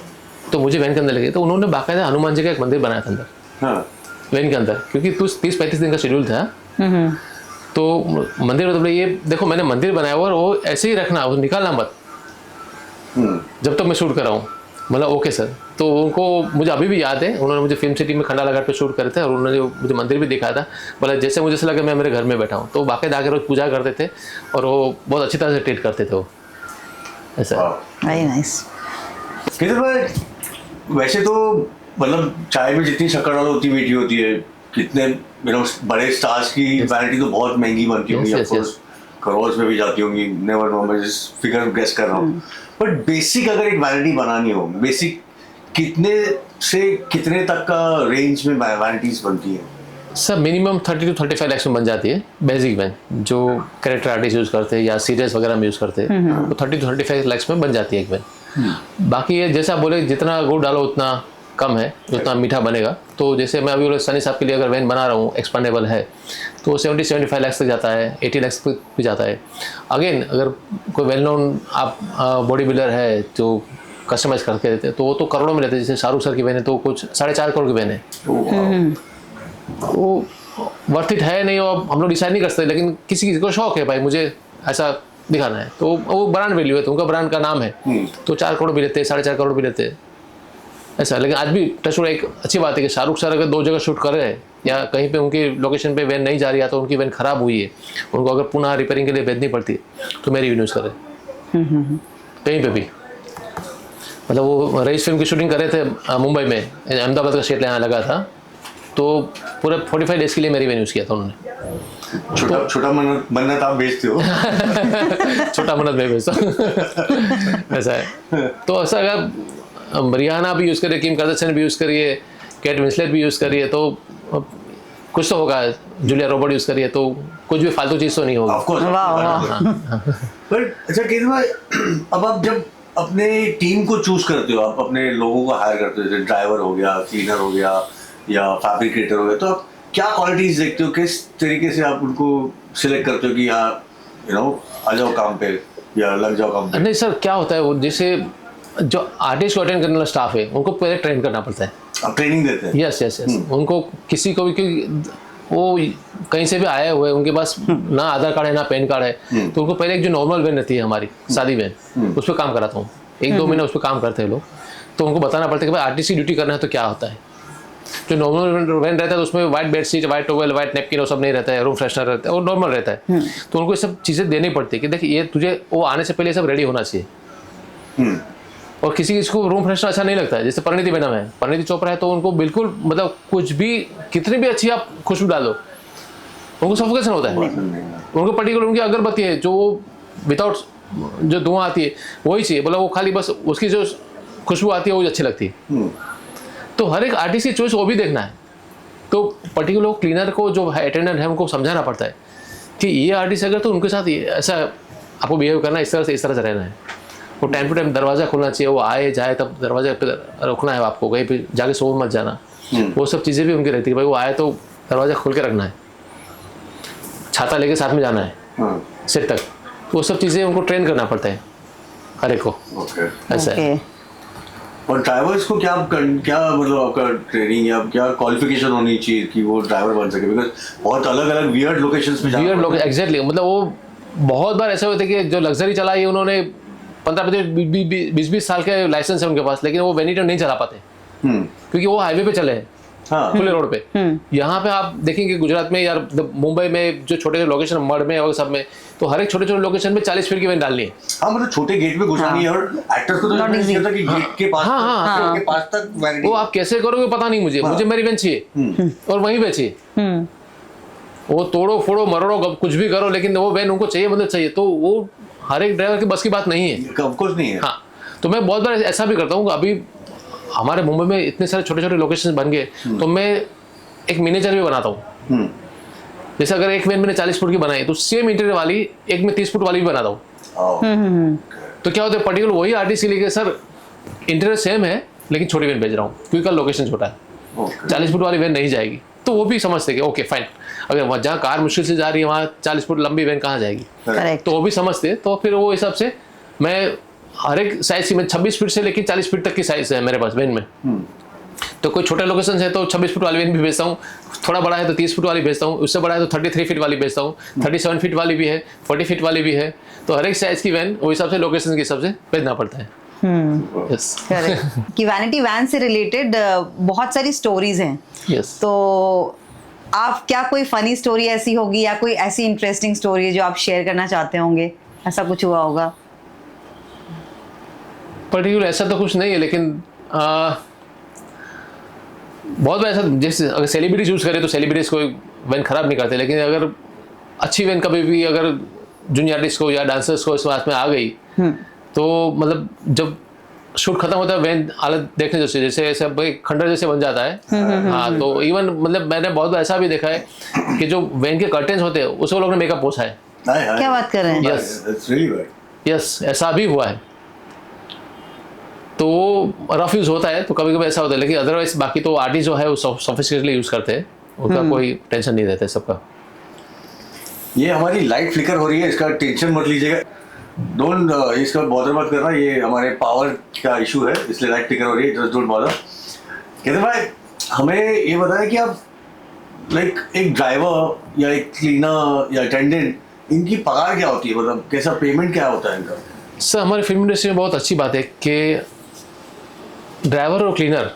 तो मुझे वैन के अंदर लगी, तो उन्होंने बाकायदा हनुमान जी का एक मंदिर बनाया था अंदर। हाँ। वैन के अंदर, क्योंकि 30-35 दिन का शेड्यूल था। तो मंदिर में तो ये देखो मैंने मंदिर बनाया हुआ और वो ऐसे ही रखना, वो निकालना मत जब तक मैं शूट कर रहा हूँ। मतलब ओके सर। तो उनको मुझे अभी भी याद है, उन्होंने मुझे फिल्म सिटी में खंडाला घाट पे शूट करे थे और उन्होंने मुझे मंदिर भी दिखाया था। बोला जैसे मुझे ऐसा लगा मैं मेरे घर में बैठा हूँ। तो बाकायदा आके रोज पूजा करते थे और वो बहुत अच्छी तरह से ट्रीट करते थे वो, ऐसा। Very nice. वैसे तो मतलब चाय में जितनी शक्कर डालो उतनी मीठी होती है। कितने बड़े स्टार्स की वैनिटी तो बहुत महंगी बनती होंगी, ऑफ कोर्स करोड़ में भी जाती होंगी, नेवर नो, मैं जिस फिगर गेस कर रहा हूँ। बट बेसिक अगर एक वैनिटी बनानी हो, बेसिक कितने से कितने तक का रेंज में वैनिटीज बनती है? सर मिनिमम 30 to 35 लाख में बन जाती है बेसिक वैन, जो कैरेक्टर आर्टिस्ट यूज़ करते हैं या सीरियल्स वगैरह में यूज़ करते हैं, तो 30 to 35 लाख में बन जाती है एक वैन। बाकी ये जैसा बोले जितना गुड़ डालो उतना कम है, उतना मीठा बनेगा। तो जैसे मैं अभी सनी साहब के लिए अगर वैन बना रहा हूँ, एक्सपांडेबल है, तो 70-75 लाख तक जाता है, 80 लाख तक भी जाता है। अगेन अगर कोई वेल नोन आप बॉडी बिल्डर है जो कस्टमाइज करके देते हैं तो वो तो करोड़ों में लेते हैं। जैसे शाहरुख सर की वैन है तो कुछ 4.5 करोड़ की वैन है। वो वर्थ इट है नहीं, वो हम लोग डिसाइड नहीं कर सकते, लेकिन किसी किसी को शौक है भाई मुझे ऐसा दिखाना है, तो वो ब्रांड वैल्यू है, तो उनका ब्रांड का नाम है, तो 4 करोड़ भी लेते हैं, 4.5 करोड़ भी लेते हैं ऐसा। लेकिन आज भी टचवुड एक अच्छी बात है कि शाहरुख सर अगर 2 जगह शूट कर रहे हैं या कहीं पे उनकी लोकेशन पे वैन नहीं जा रही है तो उनकी वैन खराब हुई है, उनको अगर पुनः रिपेयरिंग के लिए भेजनी पड़ती है तो मेरी यूज करें कहीं पे भी। मतलब वो रईस फिल्म की शूटिंग कर रहे थे मुंबई में, अहमदाबाद का सेट यहाँ लगा था, तो पूरे 45 डेज के लिए मेरी वैन यूज़ किया था उन्होंने। छोटा मन्नत आप बेचते हो। छोटा मन्नत मैं बेचता हूँ ऐसा है। तो ऐसा अगर रिहाना भी यूज़ करिए, किम कार्दाशियन भी यूज़ करिए, केट विंसलेट भी यूज़ करिए, तो कुछ तो होगा, जूलिया रॉबर्ट यूज़ करिए, तो कुछ भी फालतू चीज़ तो नहीं होगा। Of course, पर अच्छा केतन भाई, अब आप जब अपने टीम को चूज करते हो, आप अपने लोगों को हायर करते हो, जैसे ड्राइवर हो गया, क्लीनर हो गया या फैब्रिकेटर हो गया, तो आप क्या क्वालिटीज देखते हो, किस तरीके से आप उनको सिलेक्ट करते हो कि हाँ आ जाओ काम पे या लग जाओ काम पे? नहीं सर, क्या होता है वो, जैसे जो आर्टिस्ट को अटेंड करने वाला स्टाफ है उनको पहले ट्रेन करना पड़ता है। आप ट्रेनिंग देते हैं? Yes yes yes. उनको किसी को भी, क्योंकि वो कहीं से भी आए हुए, उनके पास ना आधार कार्ड है ना पैन कार्ड है, तो उनको पहले एक जो नॉर्मल वैन रहती है हमारी शादी वैन, उस पर काम कराता हूँ। 1-2 महीने उस पर काम करते हैं लोग, तो उनको बताना पड़ता है कि भाई आर्टिस्ट की ड्यूटी करना है तो क्या होता है। जो नॉर्मल वैन रहता है तो उसमें white bedsheet, white towel, white napkin वो सब नहीं रहता है, रूम फ्रेशनर रहता है, वो नॉर्मल रहता है। तो उनको ये सब चीज़ें देनी पड़ती है कि देखिए ये तुझे वो आने से पहले सब रेडी होना चाहिए। और किसी को रूम फ्रेशनर अच्छा नहीं लगता है, जैसे परिणीति बेनम है, परिणीति चोपड़ा है, तो उनको बिल्कुल मतलब कुछ भी, कितनी भी अच्छी आप खुशबू डालो, उनको सफोकेशन होता है। उनको पर्टिकुलर उनकी अगरबत्ती है जो विदाउट जो धुआं आती है वही चाहिए, बोला वो खाली बस उसकी जो खुशबू आती है वो अच्छी लगती है। तो हर एक आर्टिस्ट की चॉइस वो भी देखना है। तो पर्टिकुलर क्लीनर को जो अटेंडेंट है उनको समझाना पड़ता है कि ये आर्टिस्ट अगर तो उनके साथ ऐसा आपको बिहेव करना है, इस तरह से रहना है। वो टाइम टू टाइम दरवाज़ा खोलना चाहिए, वो आए जाए तब दरवाजे पे रुकना है आपको, कहीं पे जाके सो मत जाना। वो सब चीज़ें भी उनकी रहती है, भाई वो आए तो दरवाज़ा खोल के रखना है, छाता लेके साथ में जाना है सेट तक। वो सब चीज़ें उनको ट्रेन करना पड़ता है हर एक को। ऐसा है। और ड्राइवर्स को क्या मतलब आपका ट्रेनिंग या क्या क्वालिफिकेशन होनी चाहिए कि वो ड्राइवर बन सके? बिकॉज बहुत अलग अलग वियर्ड लोकेशंस पे वियर्ड लोग एग्जैक्टली, मतलब वो बहुत बार ऐसे होते कि जो लग्जरी चलाई उन्होंने 15-20 साल के लाइसेंस है उनके पास, लेकिन वो वेनिटो नहीं चला पाते क्योंकि वो हाईवे पे चले हैं, खुले रोड पे। यहाँ पे आप देखेंगे गुजरात में या मुंबई में जो छोटे लोकेशन मड में और सब में, तो हर एक छोटे छोटे लोकेशन पे 40 फीट की वैन डालनी है। हाँ, मतलब छोटे गेट पे घुसानी है, और एक्टर्स को तो नहीं होता कि गेट के पास तक वो आप कैसे करोगे पता नहीं, मुझे मेरी वैन चाहिए और वहीं पे चाहिए। वो तोड़ो फोड़ो मरोड़ो कुछ भी करो, लेकिन वो वैन उनको चाहिए, मतलब चाहिए। तो वो हर एक ड्राइवर की बस की बात नहीं है, ऑफ कोर्स नहीं है। हाँ, तो मैं बहुत बार ऐसा भी करता हूँ। अभी हमारे मुंबई में इतने सारे छोटे छोटे लोकेशन बन गए, तो मैं एक मिनिएचर भी बनाता हूँ। जैसे अगर एक वैन मैंने 40 फुट की बनाई तो सेम इंटीरियर वाली एक में 30 फुट वाली भी बनाता हूँ। तो क्या होता है, पर्टिकुलर वही आर्टिस्ट के लिए सर इंटीरियर सेम है लेकिन छोटी वैन भेज रहा हूँ क्योंकि कल लोकेशन छोटा है, 40 फुट वाली वैन नहीं जाएगी। तो वो भी समझते कि ओके फाइन, अगर जहाँ कार मुश्किल से जा रही है वहाँ 40 फुट लंबी वैन कहाँ जाएगी, तो वो भी समझते। तो फिर वो हिसाब से मैं हर एक साइज की, मैं 26 फीट से लेकर 40 फीट तक की साइज है मेरे पास वैन में। तो कोई छोटे लोकेशन है तो 26 फीट वाली वैन भी भेजता हूँ, थोड़ा बड़ा है तो 30 फीट वाली भेजता हूँ, उससे बड़ा है तो 33 फीट वाली भेजता हूँ, 37 फीट वाली भी है, 40 फीट वाली भी है। तो हर एक साइज की वैन वो हिसाब से लोकेशन के हिसाब से भेजना पड़ता है। कि वैनिटी वैन से रिलेटेड बहुत सारी स्टोरीज हैं। तो आप क्या कोई फनी स्टोरी ऐसी होगी या कोई ऐसी इंटरेस्टिंग स्टोरी जो आप शेयर करना चाहते होंगे, ऐसा कुछ हुआ होगा? पर्टिकुलर ऐसा तो कुछ नहीं है, लेकिन बहुत बार ऐसा, जैसे अगर सेलिब्रिटीज यूज़ करें तो सेलिब्रिटीज कोई वैन खराब नहीं करते, लेकिन अगर अच्छी वैन कभी भी अगर जूनियर आर्टिस्ट को या डांसर्स को इस बात में आ गई तो मतलब जब शूट खत्म होता है वैन हालत देखने जैसे ऐसे खंडर जैसे बन जाता है। हाँ, तो इवन मतलब मैंने बहुत बार ऐसा भी देखा है कि जो वैन के कर्टेन्स होते हैं उसको लोग ने मेकअप पोछा है। क्या बात कर रहे हैं? यस, ऐसा भी हुआ है। तो रफ यूज़ होता है तो कभी कभी ऐसा होता है, लेकिन अदरवाइज बाकी तो आर्टिस्ट जो है वो सोफिस्टिकेटली यूज़ करते हैं, उनका कोई टेंशन नहीं रहता है सबका। ये हमारी लाइट फ्लिकर हो रही है, इसका टेंशन मत लीजिएगा, डोंट इसका बॉदर मत करना, ये हमारे पावर का इशू है इसलिए लाइट फ्लिकर हो रही है, जस्ट डोंट बॉदर। कहते भाई हमें ये बताया कि आप लाइक एक ड्राइवर या एक क्लीनर या अटेंडेंट, इनकी पगार क्या होती है, मतलब कैसा पेमेंट क्या होता है इनका? सर हमारे फिल्म इंडस्ट्री में बहुत अच्छी बात है कि ड्राइवर और क्लीनर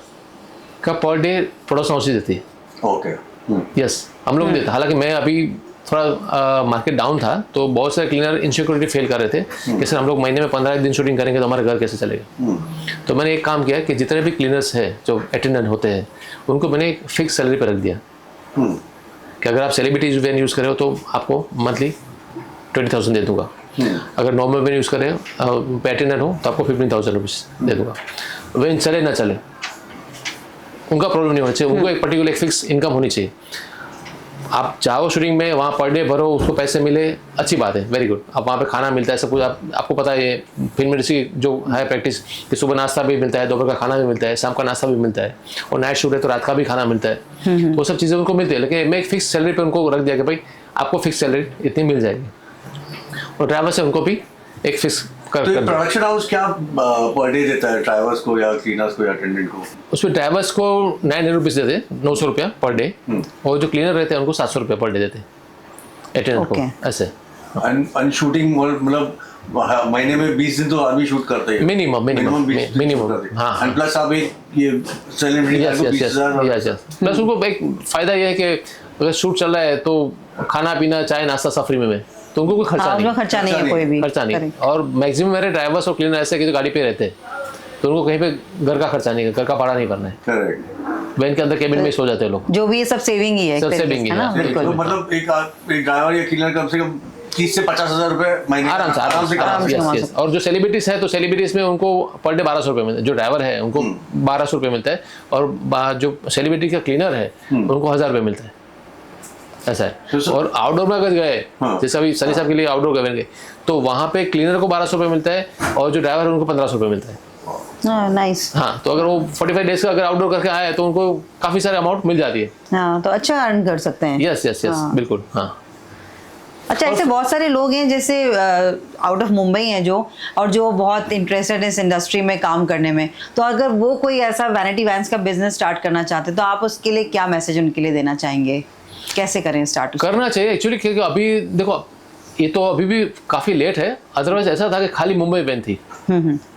का पर डे प्रोडक्शन हाउस देती है। ओके। यस, हम लोग देते हैं। हालांकि मैं अभी थोड़ा मार्केट डाउन था तो बहुत सारे क्लीनर इनसिक्योरिटी फेल कर रहे थे कि सर हम लोग महीने में 15 दिन शूटिंग करेंगे तो हमारा घर कैसे चलेगा। तो मैंने एक काम किया कि जितने भी क्लीनर्स हैं जो अटेंडेंट होते हैं उनको मैंने एक फिक्स सैलरी पर रख दिया कि अगर आप सेलिब्रिटीज वैन यूज़ कर रहे हो तो आपको मंथली 20,000 दे दूंगा, अगर नॉर्मल वैन यूज़ कर रहे हो अटेंडेंट हो तो आपको 15,000 रुपीज़ दे दूंगा। वैन चले ना चले उनका प्रॉब्लम नहीं होना चाहिए, उनको एक पर्टिकुलर एक फिक्स इनकम होनी चाहिए। आप जाओ शूटिंग में, वहाँ पर डे भरो, उसको पैसे मिले, अच्छी बात है, वेरी गुड। अब वहाँ पे खाना मिलता है, सब कुछ आपको पता है, ये फिल्म इंडस्ट्री जो है प्रैक्टिस कि सुबह नाश्ता भी मिलता है, दोपहर का खाना भी मिलता है, शाम का नाश्ता भी मिलता है, और नाइट शूट है तो रात का भी खाना मिलता है, तो वो सब चीज़ें उनको मिलती है। लेकिन मैं एक फिक्स सैलरी पर उनको रख दिया कि भाई आपको फिक्स सैलरी इतनी मिल जाएगी, और ड्राइवर से उनको भी एक फिक्स कर प्रोडक्शन हाउस क्या पर डे देता है ड्राइवर्स को या क्लीनर्स को या अटेंडेंट को? उसमें ड्राइवर्स को 900 रुपीज़ देते हैं, 900 रुपया पर डे, और जो क्लीनर रहते हैं उनको 700 रुपया पर डे देते हैं अटेंडेंट को, ऐसे। शूटिंग मतलब महीने में 20 दिन तो आदमी शूट करते हैं मिनिमम। हाँ, प्लस आप एक ये सेलिब्रिटी को 20,000 प्लस उनको एक फ़ायदा ये है कि अगर शूट चल रहा है तो खाना पीना चाय नाश्ता सब फ्री में, तो उनको कोई खर्चा नहीं है, कोई भी खर्चा नहीं। और मैक्सिमम मेरे ड्राइवर्स और क्लीनर ऐसे कि जो गाड़ी पे रहते हैं तो उनको कहीं पे घर का खर्चा नहीं, घर का भाड़ा नहीं भरना है, वैन के अंदर केबिन में सो जाते हैं लोग, जो भी ये सब सेविंग ही है, सब सेविंग ही है। बिल्कुल। तो मतलब एक ड्राइवर या क्लीनर कम से कम 30 से 50,000 रुपए महीने आराम से कमा yes. और जो सेलिब्रिटीज है तो सेलिब्रिटीज में उनको पर डे 1200 रुपये मिलता है, जो ड्राइवर है उनको 1200 रुपये मिलता है, और जो सेलिब्रिटी का क्लीनर है उनको 1000 रुपये मिलता है, ऐसा है। और आउटडोर में अगर गए, जैसे अभी सनी साहब के लिए आउटडोर गए तो वहाँ पे क्लीनर को 1200 रुपये मिलता है, और जो ड्राइवर है उनको 1500 रुपये मिलता है। नाइस। हाँ, तो अगर वो 45 डेज का अगर आउटडोर करके आए तो उनको काफ़ी सारे अमाउंट मिल जाती है। हाँ, तो अच्छा अर्न कर सकते हैं। यस बिल्कुल। हाँ, अच्छा, ऐसे बहुत सारे लोग हैं जैसे आउट ऑफ मुंबई हैं जो, और जो बहुत इंटरेस्टेड है इस इंडस्ट्री में काम करने में, तो अगर वो कोई ऐसा वैनिटी वैन्स का बिजनेस स्टार्ट करना चाहते तो आप उसके लिए क्या मैसेज उनके लिए देना चाहेंगे, कैसे करें स्टार्ट? करना चाहिए एक्चुअली, क्योंकि अभी देखो ये तो अभी भी काफ़ी लेट है, अदरवाइज ऐसा था कि खाली मुंबई वैन थी,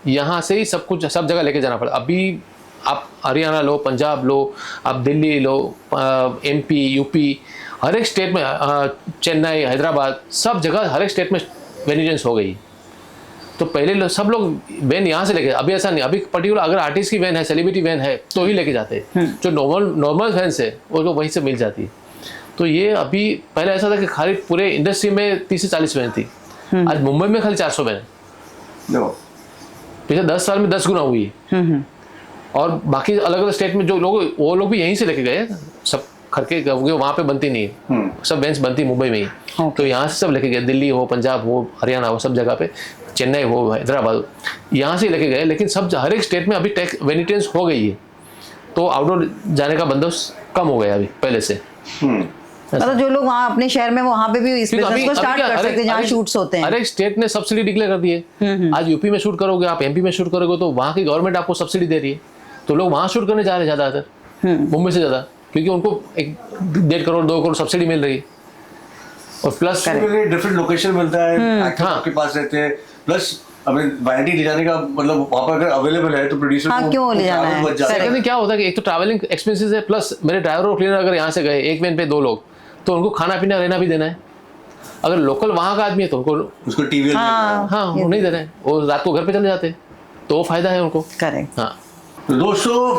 यहाँ से ही सब कुछ सब जगह लेके जाना पड़ा। अभी आप हरियाणा लो, पंजाब लो, आप दिल्ली लो, MP, UP, हर एक स्टेट में, चेन्नई, हैदराबाद, सब जगह हर एक स्टेट में वैन एजेंट्स हो गई। तो पहले सब लोग वैन यहाँ से लेके, अभी ऐसा नहीं, अभी पर्टिकुलर अगर आर्टिस्ट की वैन है, सेलिब्रिटी वैन है तो ही लेके जाते हैं, जो नॉर्मल वैन है वो वहीं से मिल जाती है। तो ये अभी पहले ऐसा था कि खाली पूरे इंडस्ट्री में 30 से 40 वैन थी, आज मुंबई में खाली 400 वैन है, पिछले 10 साल में 10 गुना हुई है। और बाकी अलग अलग स्टेट में जो लोग, वो लोग भी यहीं से लेके गए सब खरके, वहाँ पे बनती नहीं है, सब वैन्स बनती मुंबई में ही, तो यहाँ से सब लेके गए, दिल्ली हो, पंजाब हो, हरियाणा हो, सब जगह पे, चेन्नई हो, हैदराबाद, यहाँ से लेके गए। लेकिन सब हर एक स्टेट में अभी टेक वैनिटेंस हो गई है, तो आउटडोर जाने का बंदोबस्त कम हो गया अभी पहले से। मतलब जो लोग वहाँ अपने शहर में वहाँ पे भी इस बिजनेस को स्टार्ट कर सकते हैं जहाँ शूट्स होते हैं। हर एक स्टेट ने सब्सिडी डिक्लेयर कर दी है। आज यूपी में शूट करोगे, आप MP में शूट करोगे तो वहाँ की गवर्नमेंट आपको सब्सिडी दे रही है, तो लोग वहाँ शूट करने जा रहे हैं ज़्यादातर, मुंबई से ज़्यादा, क्योंकि उनको 1.5 करोड़ 2 करोड़ सब्सिडी मिल रही है, और प्लस डिफरेंट लोकेशन मिलता है, आपके पास रहते हैं, प्लस हमें वैनिटी ले जाने का मतलब वहाँ पर अगर अवेलेबल है तो प्रोड्यूसर को क्यों ले जाना है? सेकंड क्या होता है कि एक तो ट्रैवलिंग एक्सपेंसेस है, प्लस मेरे ड्राइवर और क्लीनर अगर यहाँ से गए एक वैन पे 2 लोग, तो उनको खाना पीना रहना भी देना है। अगर लोकल वहाँ का आदमी है तो उसको टीवी वो नहीं दे रहे हैं, वो रात को घर पे चले जाते हैं, तो वो फायदा है उनको। करेक्ट। हाँ, तो दोस्तों,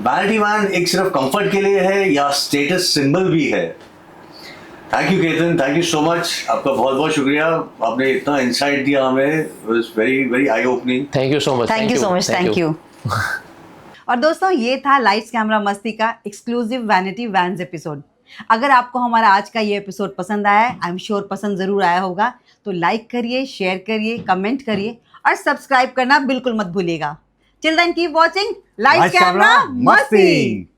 वैनिटी वैन एक सिर्फ कंफर्ट के लिए है या स्टेटस सिंबल भी है? Thank you Ketan, thank you so much, आपका बहुत बहुत शुक्रिया, आपने इतना इंसाइट दिया हमें, it was very very I opening. Thank you so much. Thank you. और दोस्तों, ये था लाइट्स कैमरा मस्ती का एक्सक्लूसिव वैनिटी वैन्स एपिसोड। अगर आपको हमारा आज का ये एपिसोड पसंद आया है, आई एम श्योर पसंद ज़रूर आया होगा, तो लाइक करिए, शेयर करिए, कमेंट करिए और सब्सक्राइब करना बिल्कुल मत भूलिएगा। Till then keep watching lights camera मस्ती।